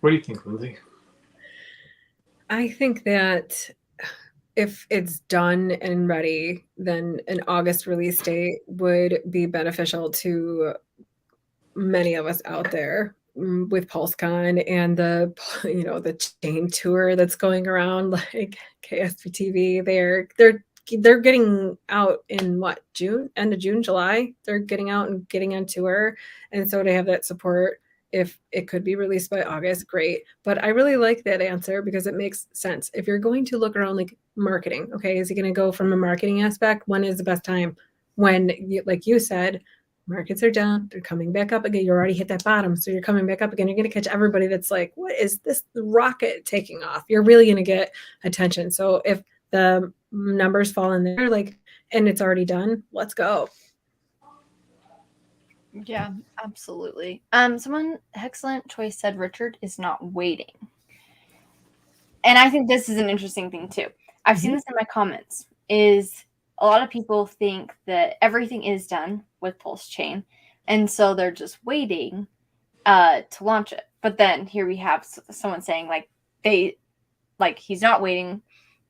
What do you think, Lindsay? I think that if it's done and ready, then an August release date would be beneficial to many of us out there with PulseCon and the chain tour that's going around, like KSP TV. They're getting out in June, end of June, July. They're getting out and getting on tour, and so to have that support, if it could be released by August, great. But I really like that answer because it makes sense. If you're going to look around like marketing, okay, is it going to go from a marketing aspect? When is the best time? When, like you said, markets are down, they're coming back up again. You already hit that bottom, so you're coming back up again. You're going to catch everybody that's like, what is this rocket taking off? You're really going to get attention. So if the numbers fall in there, and it's already done, let's go. Yeah, absolutely. Someone, excellent choice, said Richard is not waiting. And I think this is an interesting thing too. I've seen this in my comments, is a lot of people think that everything is done with Pulse Chain, and so they're just waiting to launch it. But then here we have someone saying he's not waiting.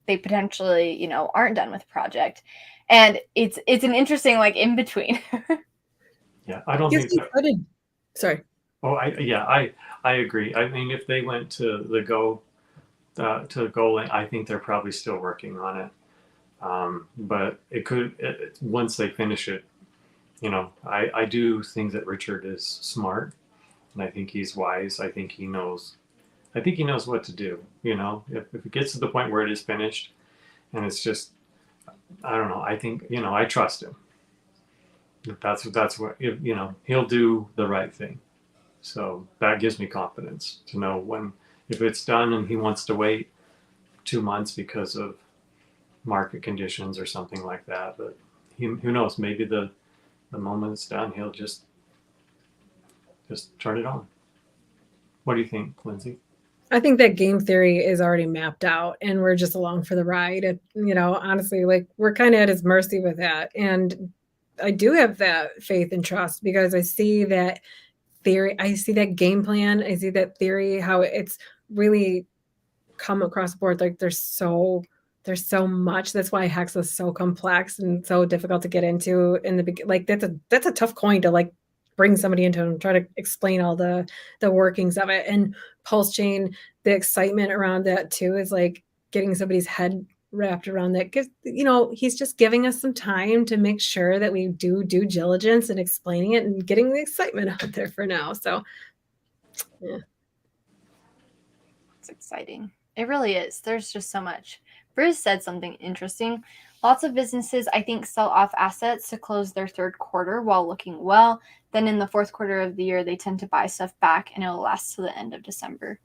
They potentially, aren't done with the project, and it's an interesting in between. Yeah, I don't think. Sorry. Oh, I agree. I mean, if they went to the Go link, I think they're probably still working on it. But it could, once they finish it, I do think that Richard is smart, and I think he's wise. I think he knows what to do. If it gets to the point where it is finished, and it's just, I don't know. I think I trust him. That's what he'll do the right thing. So that gives me confidence to know if it's done and he wants to wait 2 months because of market conditions or something like that. But who knows? Maybe the moment it's done, he'll just turn it on. What do you think, Lindsay? I think that game theory is already mapped out, and we're just along for the ride. Honestly, we're kind of at his mercy with that. And I do have that faith and trust because I see that theory, I see that game plan, I see that theory, how it's really come across the board. Like there's so much. That's why hex is so complex and so difficult to get into in the beginning. Like that's a tough coin to like bring somebody into and try to explain all the workings of it. And pulse chain, the excitement around that too is like getting somebody's head wrapped around that. Because he's just giving us some time to make sure that we do due diligence and explaining it and getting the excitement out there for now. So yeah. It's exciting. It really is. There's just so much. Bruce said something interesting. Lots of businesses, I think, sell off assets to close their third quarter while looking well. Then in the fourth quarter of the year, they tend to buy stuff back and it'll last to the end of December.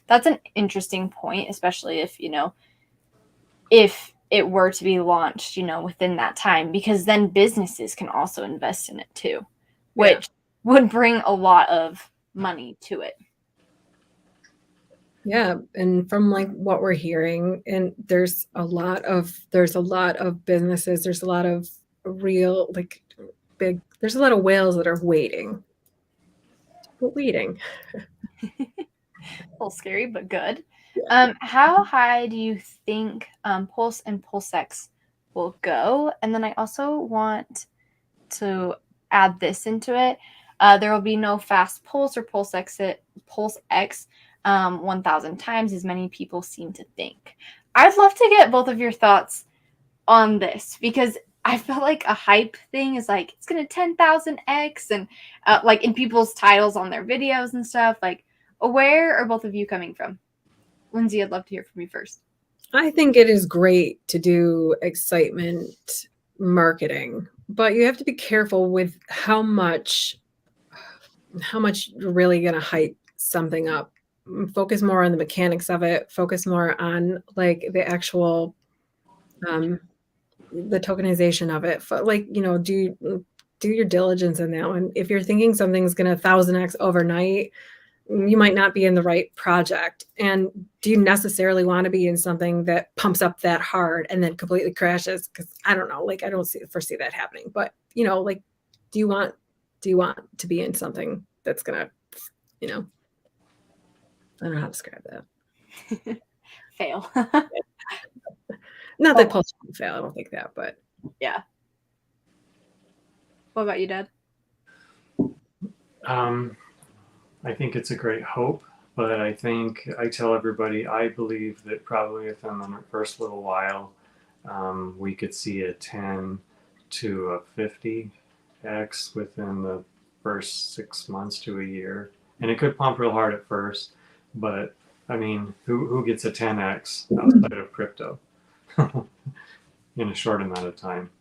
That's an interesting point, especially if it were to be launched, within that time, because then businesses can also invest in it too, which would bring a lot of money to it. Yeah, and from like what we're hearing, and there's a lot of businesses, there's a lot of real like there's a lot of whales that are waiting. But waiting. A little scary, but good. How high do you think Pulse and PulseX will go? And then I also want to add this into it. There will be no fast pulse or pulse X 1,000 times as many people seem to think. I'd love to get both of your thoughts on this because I feel like a hype thing is like it's gonna 10,000x and like in people's titles on their videos and stuff. Like, where are both of you coming from? Lindsay, I'd love to hear from you first. I think it is great to do excitement marketing, but you have to be careful with how much you're really going to hype something up. Focus more on the mechanics of it, focus more on like the actual the tokenization of it. Like, do your diligence in that one. If you're thinking something's going to 1,000x overnight, you might not be in the right project. And do you necessarily want to be in something that pumps up that hard and then completely crashes? Because I don't know, like I don't foresee that happening. But like, do you want to be in something that's gonna, I don't know how to describe that. Fail. Not that Pulse will fail. I don't think that, but yeah. What about you, Dad? I think it's a great hope, but I think I tell everybody I believe that probably within the first little while, we could see a 10 to a 50x within the first 6 months to a year. And it could pump real hard at first, but I mean, who gets a 10x outside of crypto in a short amount of time?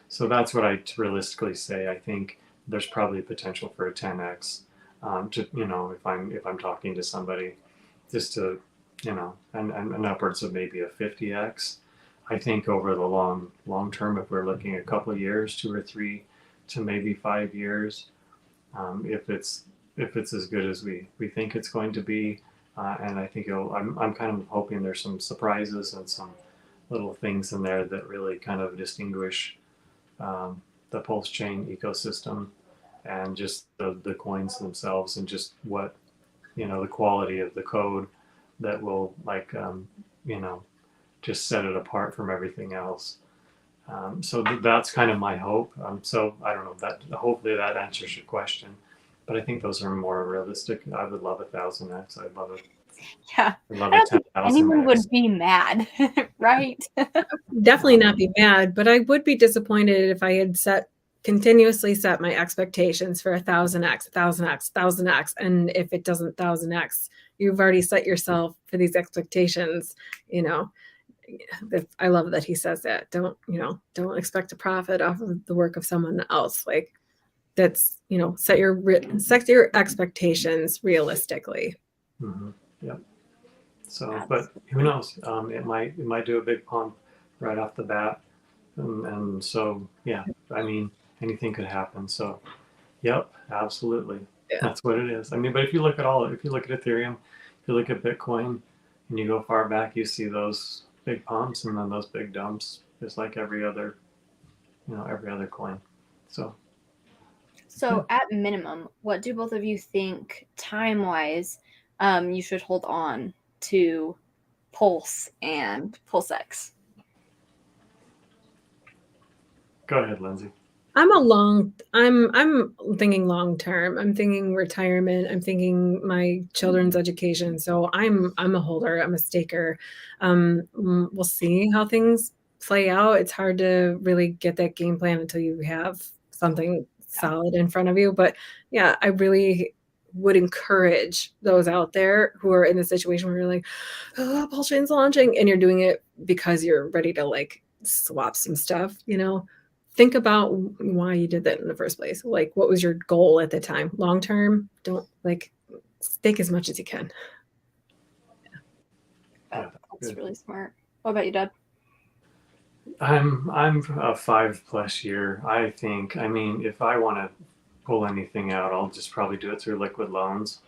So that's what I realistically say. I think there's probably potential for a 10x. If I'm talking to somebody, just to, and upwards of maybe a 50x. I think over the long term, if we're looking at a couple of years, 2 or 3 to maybe 5 years, if it's as good as we think it's going to be, and I think I'm kind of hoping there's some surprises and some little things in there that really kind of distinguish the Pulse chain ecosystem and just the coins themselves and just what, the quality of the code that will just set it apart from everything else. So that's kind of my hope. So I don't know that hopefully that answers your question, but I think those are more realistic. I would love a 1,000x. I'd love it. Yeah. I'd love I a don't think 10,000x. anyone would be mad, right? definitely not be mad, but I would be disappointed if I had continuously set my expectations for 1,000x, 1,000x, 1,000x. And if it doesn't 1,000x, you've already set yourself for these expectations, I love that he says that. Don't expect a profit off of the work of someone else. Like that's, set your expectations realistically. Mm-hmm. Yep. So, but who knows? It might do a big pump right off the bat. And so, yeah, I mean, anything could happen. So, yep, absolutely. Yeah. That's what it is. I mean, but if you look at Ethereum, if you look at Bitcoin and you go far back, you see those big pumps and then those big dumps, just like every other coin. So at minimum, what do both of you think time-wise you should hold on to Pulse and PulseX? Go ahead, Lindsay. I'm thinking long term. I'm thinking retirement. I'm thinking my children's education. So I'm a holder. I'm a staker. We'll see how things play out. It's hard to really get that game plan until you have something solid in front of you. But yeah, I really would encourage those out there who are in the situation where you're like, oh, Pulse Chain's launching, and you're doing it because you're ready to like swap some stuff, think about why you did that in the first place. Like, what was your goal at the time? Long term, don't stake as much as you can. That's really smart. What about you, Deb? I'm a 5+ year. I think. I mean, if I want to pull anything out, I'll just probably do it through liquid loans.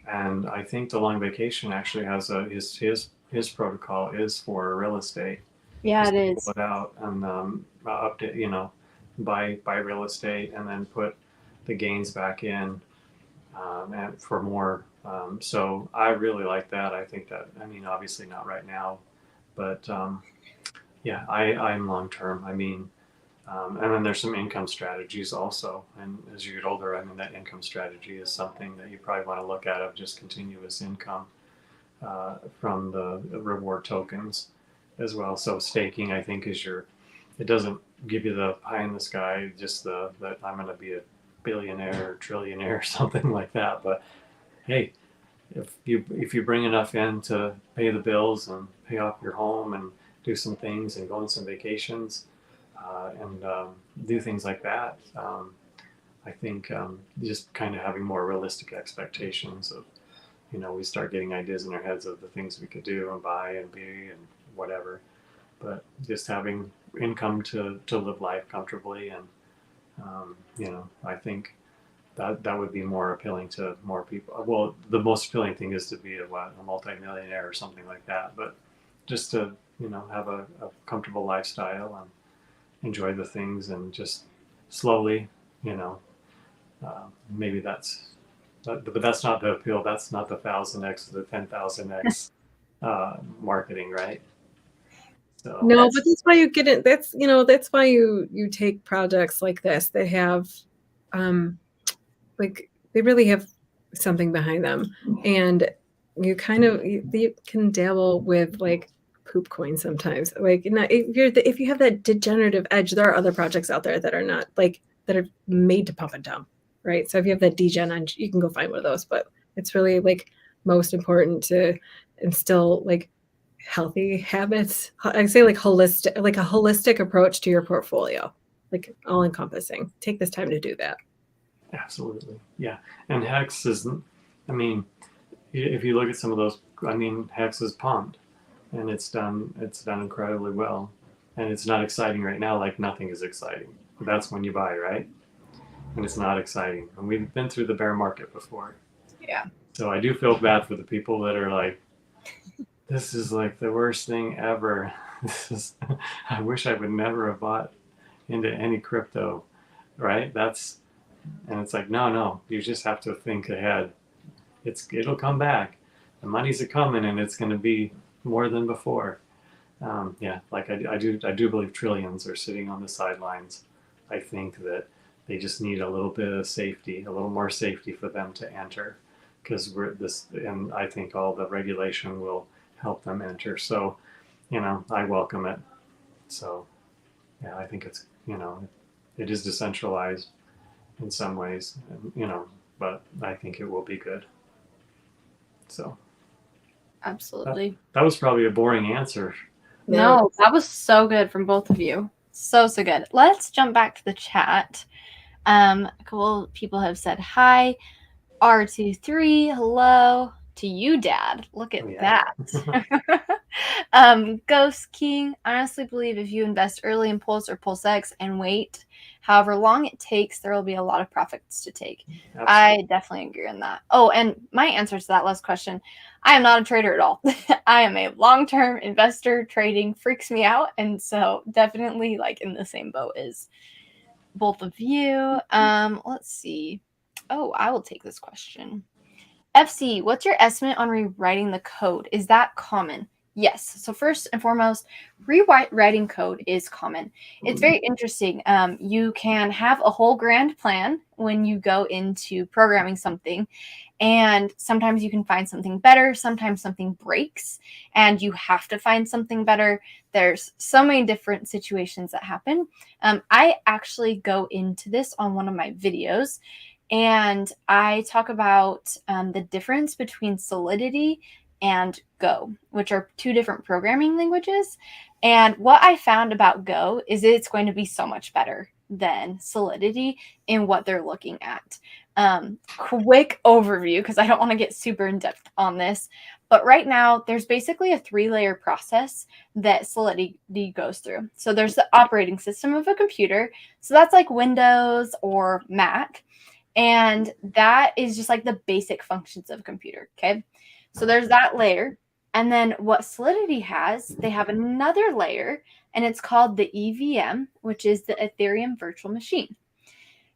And I think the long vacation actually has his protocol is for real estate. Yeah, it Just is. pull it out and update, buy real estate and then put the gains back in and for more. So I really like that. I think that, I mean, obviously not right now, but yeah, I'm long term. I mean, and then there's some income strategies also. And as you get older, I mean, that income strategy is something that you probably want to look at, of just continuous income from the reward tokens as well. So staking, I think, it doesn't give you the pie in the sky, just that I'm going to be a billionaire or trillionaire or something like that. But hey, if you bring enough in to pay the bills and pay off your home and do some things and go on some vacations and do things like that, I think just kind of having more realistic expectations of, we start getting ideas in our heads of the things we could do and buy and be and whatever. But just having income to live life comfortably, and I think that would be more appealing to more people. Well, the most appealing thing is to be a multimillionaire or something like that. But just to have a comfortable lifestyle and enjoy the things and just slowly, maybe but that's not the appeal. That's not the 1,000x or the 10,000x marketing, right? So No, but that's why you get it. That's why you take projects like this. They have, they really have something behind them, and you can dabble with like poop coins sometimes. Like, if you have that degenerative edge, there are other projects out there that are not that are made to pump and dump, right? So if you have that degen edge, you can go find one of those. But it's really most important to instill healthy habits. I say a holistic approach to your portfolio, all encompassing. Take this time to do that. absolutely, yeah. And Hex isn't. I mean, if you look at some of those, I mean, Hex is pumped, and it's done incredibly well, and it's not exciting right now. Like nothing is exciting. That's when you buy, right? And it's not exciting. And we've been through the bear market before. Yeah. So I do feel bad for the people that are like, this is like the worst thing ever. I wish I would never have bought into any crypto, right? And it's like, no, you just have to think ahead. It'll come back. The money's a coming, and it's going to be more than before. Yeah, I do believe trillions are sitting on the sidelines. I think that they just need a little bit of safety, a little more safety for them to enter, because and I think all the regulation will help them enter. So, I welcome it. So, yeah, I think it's, it is decentralized in some ways, but I think it will be good. So, Absolutely. that was probably a boring answer. No, that was so good from both of you. So good. Let's jump back to the chat. A couple people have said hi. R23, hello to you, Dad. Look at that. Ghost King, I honestly believe if you invest early in Pulse or PulseX and wait however long it takes, there will be a lot of profits to take. Absolutely. I definitely agree on that. Oh, and my answer to that last question, I am not a trader at all. I am a long-term investor. Trading freaks me out, and so definitely in the same boat as both of you. Let's see. Oh, I will take this question. FC, what's your estimate on rewriting the code? Is that common? Yes. So first and foremost, rewriting code is common. It's very interesting. You can have a whole grand plan when you go into programming something, and sometimes you can find something better. Sometimes something breaks, and you have to find something better. There's so many different situations that happen. I actually go into this on one of my videos. And I talk about the difference between Solidity and Go, which are two different programming languages. And what I found about Go is it's going to be so much better than Solidity in what they're looking at. Quick overview, because I don't want to get super in depth on this. But right now, there's basically a 3-layer process that Solidity goes through. So there's the operating system of a computer. So that's like Windows or Mac. And that is just like the basic functions of a computer. Okay. So there's that layer. And then what Solidity has, they have another layer, and it's called the EVM, which is the Ethereum virtual machine.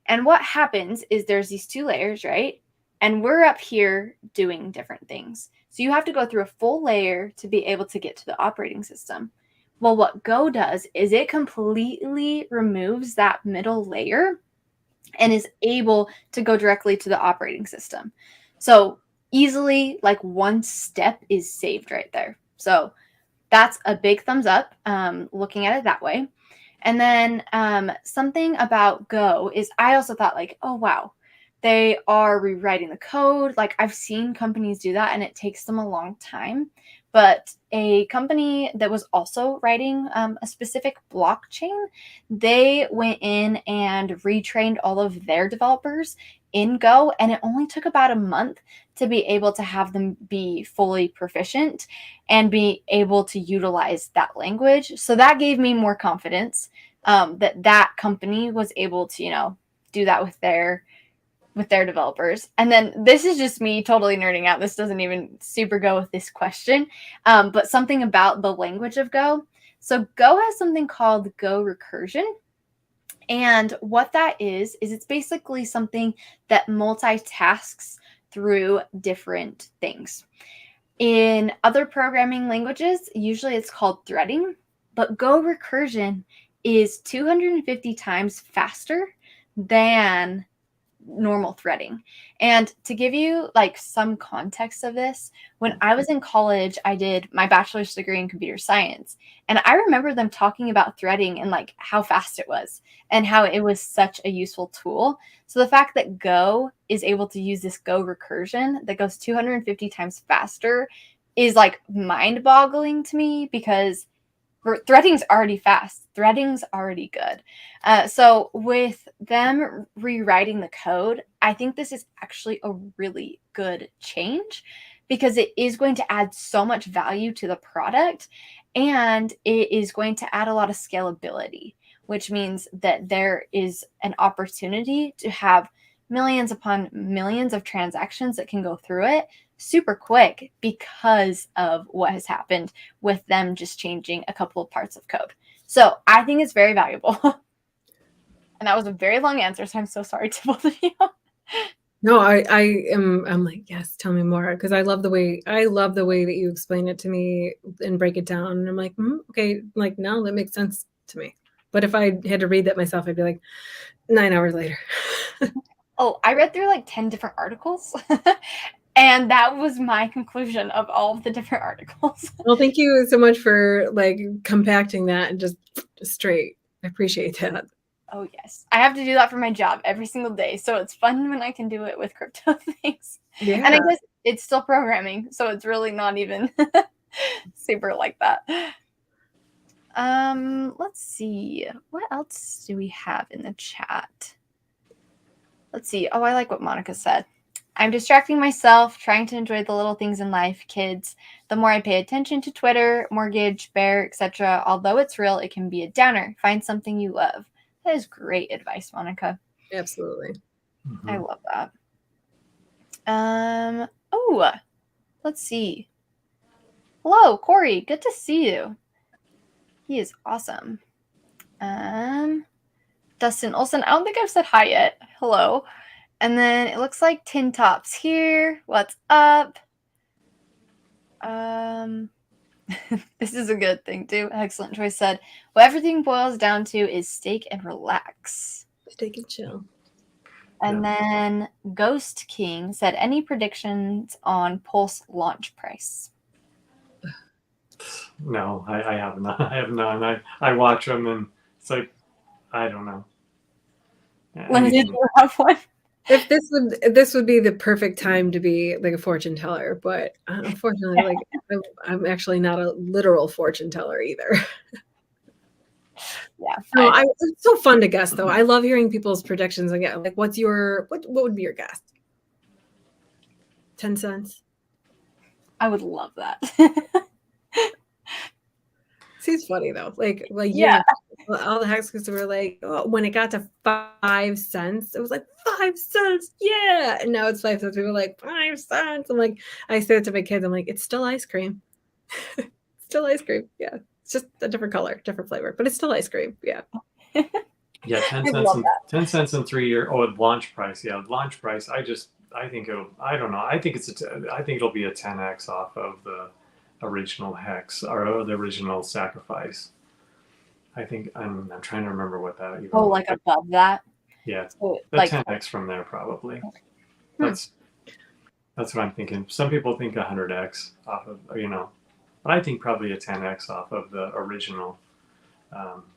And what happens is there's these 2 layers, right? And we're up here doing different things. So you have to go through a full layer to be able to get to the operating system. Well, what Go does is it completely removes that middle layer and is able to go directly to the operating system. So easily, like, one step is saved right there. So that's a big thumbs up, looking at it that way. And then something about Go is I also thought, like, oh, wow, they are rewriting the code. Like, I've seen companies do that, and it takes them a long time. But a company that was also writing a specific blockchain, they went in and retrained all of their developers in Go, and it only took about a month to be able to have them be fully proficient and be able to utilize that language. So that gave me more confidence that company was able to, do that with their developers. And then this is just me totally nerding out. This doesn't even super go with this question, but something about the language of Go. So Go has something called Go recursion. And what that is it's basically something that multitasks through different things. In other programming languages, usually it's called threading, but Go recursion is 250 times faster than normal threading. And to give you like some context of this, when I was in college, I did my bachelor's degree in computer science, and I remember them talking about threading and like how fast it was and how it was such a useful tool. So the fact that Go is able to use this Go recursion that goes 250 times faster is like mind-boggling to me, because threading's already fast. Threading's already good. So with them rewriting the code, I think this is actually a really good change, because it is going to add so much value to the product, and it is going to add a lot of scalability, which means that there is an opportunity to have millions upon millions of transactions that can go through it super quick because of what has happened with them just changing a couple of parts of code. So I think it's very valuable. And that was a very long answer, so I'm so sorry to both of you. No, I'm like, yes, tell me more, because I love the way that you explain it to me and break it down. And I'm like, okay, like now that makes sense to me. But if I had to read that myself, I'd be like 9 hours later. Oh, I read through like 10 different articles. And that was my conclusion of all of the different articles. Well, thank you so much for like compacting that and just straight. I appreciate that. Oh, yes. I have to do that for my job every single day. So it's fun when I can do it with crypto things. Yeah. And I guess it's still programming. So it's really not even super like that. Let's see. What else do we have in the chat? Let's see. Oh, I like what Monica said. I'm distracting myself, trying to enjoy the little things in life, kids. The more I pay attention to Twitter, mortgage, bear, etc., although it's real, it can be a downer. Find something you love. That is great advice, Monica. Absolutely. Mm-hmm. I love that. Oh, let's see. Hello, Corey. Good to see you. He is awesome. Dustin Olson. I don't think I've said hi yet. Hello. And then it looks like Tin Top's here. What's up? This is a good thing too. Excellent choice said, what everything boils down to is steak and relax. Steak and chill. And then Ghost King said, any predictions on Pulse launch price? No, I have not. I have none. I watch them and it's like, I don't know. Lindsay, do you have one? If this would be the perfect time to be like a fortune teller, but unfortunately, like I'm actually not a literal fortune teller either. Yeah. No, it's so fun to guess though. I love hearing people's predictions again. Like, what would be your guess? 10 cents. I would love that. Seems funny though. Like yeah. All the hexes were like, oh, when it got to 5 cents, it was like 5 cents, yeah. And now it's 5 cents. We were like 5 cents. I'm like, I say it to my kids. I'm like, it's still ice cream. Still ice cream. Yeah, it's just a different color, different flavor, but it's still ice cream. Yeah. Yeah, 10 cents in 3 year. Oh, launch price. Yeah, launch price. I think I don't know. I think it'll be a 10x off of the original hex or the original sacrifice. I think I'm trying to remember what that even was. Like above that? Yeah. So, the like 10x from there probably. That's what I'm thinking. Some people think 100x off of, but I think probably a 10x off of the original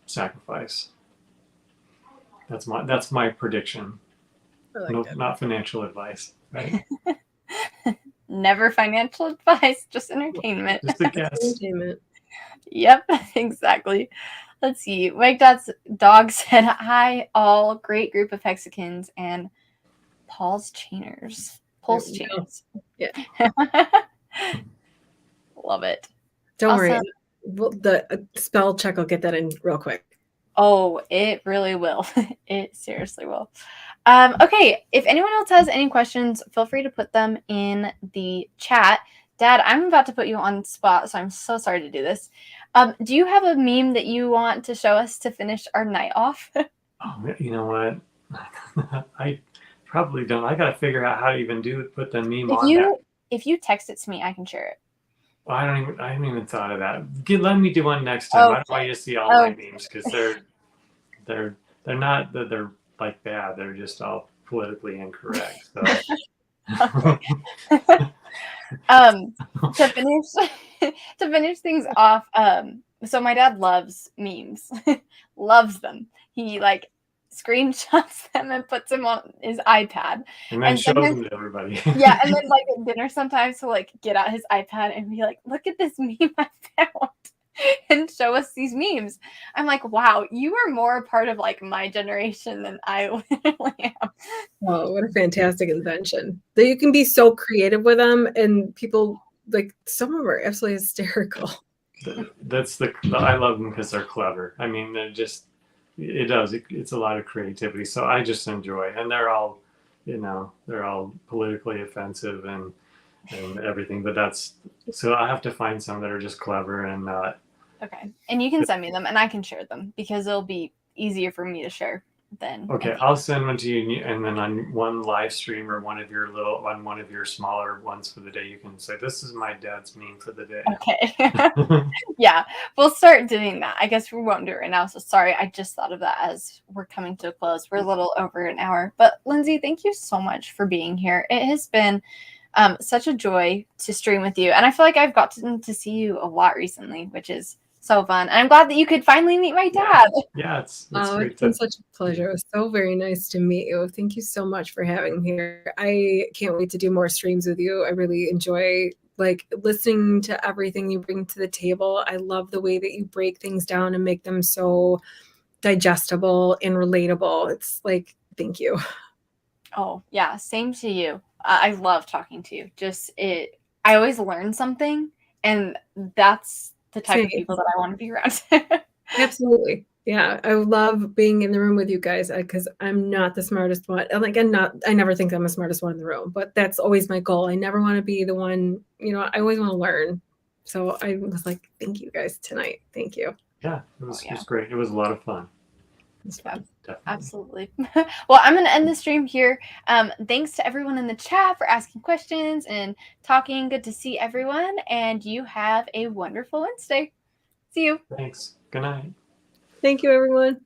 sacrifice. That's my prediction. Not financial advice, right? Never financial advice, just entertainment. Just a guess. Entertainment. Yep, exactly. Let's see. Wake Dot's dog said, hi, all. Great group of Hexicans and Pulse Chainers. Yeah. Love it. Don't worry. The spell check will get that in real quick. Oh, it really will. It seriously will. Okay, if anyone else has any questions, feel free to put them in the chat. Dad, I'm about to put you on the spot, so I'm so sorry to do this. Do you have a meme that you want to show us to finish our night off? Oh, you know what? I probably don't. I got to figure out how to even put the meme on there. If you text it to me, I can share it. Well, I haven't even thought of that. Let me do one next time. I don't want you to see all my memes because they're not that they're like bad. They're just all politically incorrect. So. To finish things off, so my dad loves memes, loves them. He like screenshots them and puts them on his iPad and then shows them to everybody. Yeah, and then like at dinner sometimes he'll like get out his iPad and be like, look at this meme I found and show us these memes. I'm like, wow, you are more a part of like my generation than I literally am. Oh, what a fantastic invention. That you can be so creative with them and people like some of them are absolutely hysterical. I love them because they're clever. I mean, it's a lot of creativity. So I just enjoy it. And they're all, they're all politically offensive and everything, but so I have to find some that are just clever and not. Okay. And you can send me them and I can share them because it'll be easier for me to share than. Okay. I'll send one to you. And then on one live stream or one of your smaller ones for the day, you can say, this is my dad's meme for the day. Okay. Yeah. We'll start doing that. I guess we won't do it right now. So sorry. I just thought of that as we're coming to a close. We're a little over an hour, but Lindsay, thank you so much for being here. It has been such a joy to stream with you. And I feel like I've gotten to see you a lot recently, which is so fun. And I'm glad that you could finally meet my dad. Yeah, it's it's been such a pleasure. It was so very nice to meet you. Thank you so much for having me here. I can't wait to do more streams with you. I really enjoy like listening to everything you bring to the table. I love the way that you break things down and make them so digestible and relatable. It's like, thank you. Oh, yeah. Same to you. I love talking to you. I always learn something, and that's the type of people that I want to be around. Absolutely. Yeah. I love being in the room with you guys because I'm not the smartest one. Like, I never think I'm the smartest one in the room, but that's always my goal. I never want to be the one, I always want to learn. So I was like, thank you guys tonight. Thank you. Yeah, it was great. It was a lot of fun. It's fun. Definitely. Absolutely. Well, I'm going to end the stream here. Thanks to everyone in the chat for asking questions and talking. Good to see everyone. And you have a wonderful Wednesday. See you. Thanks. Good night. Thank you, everyone.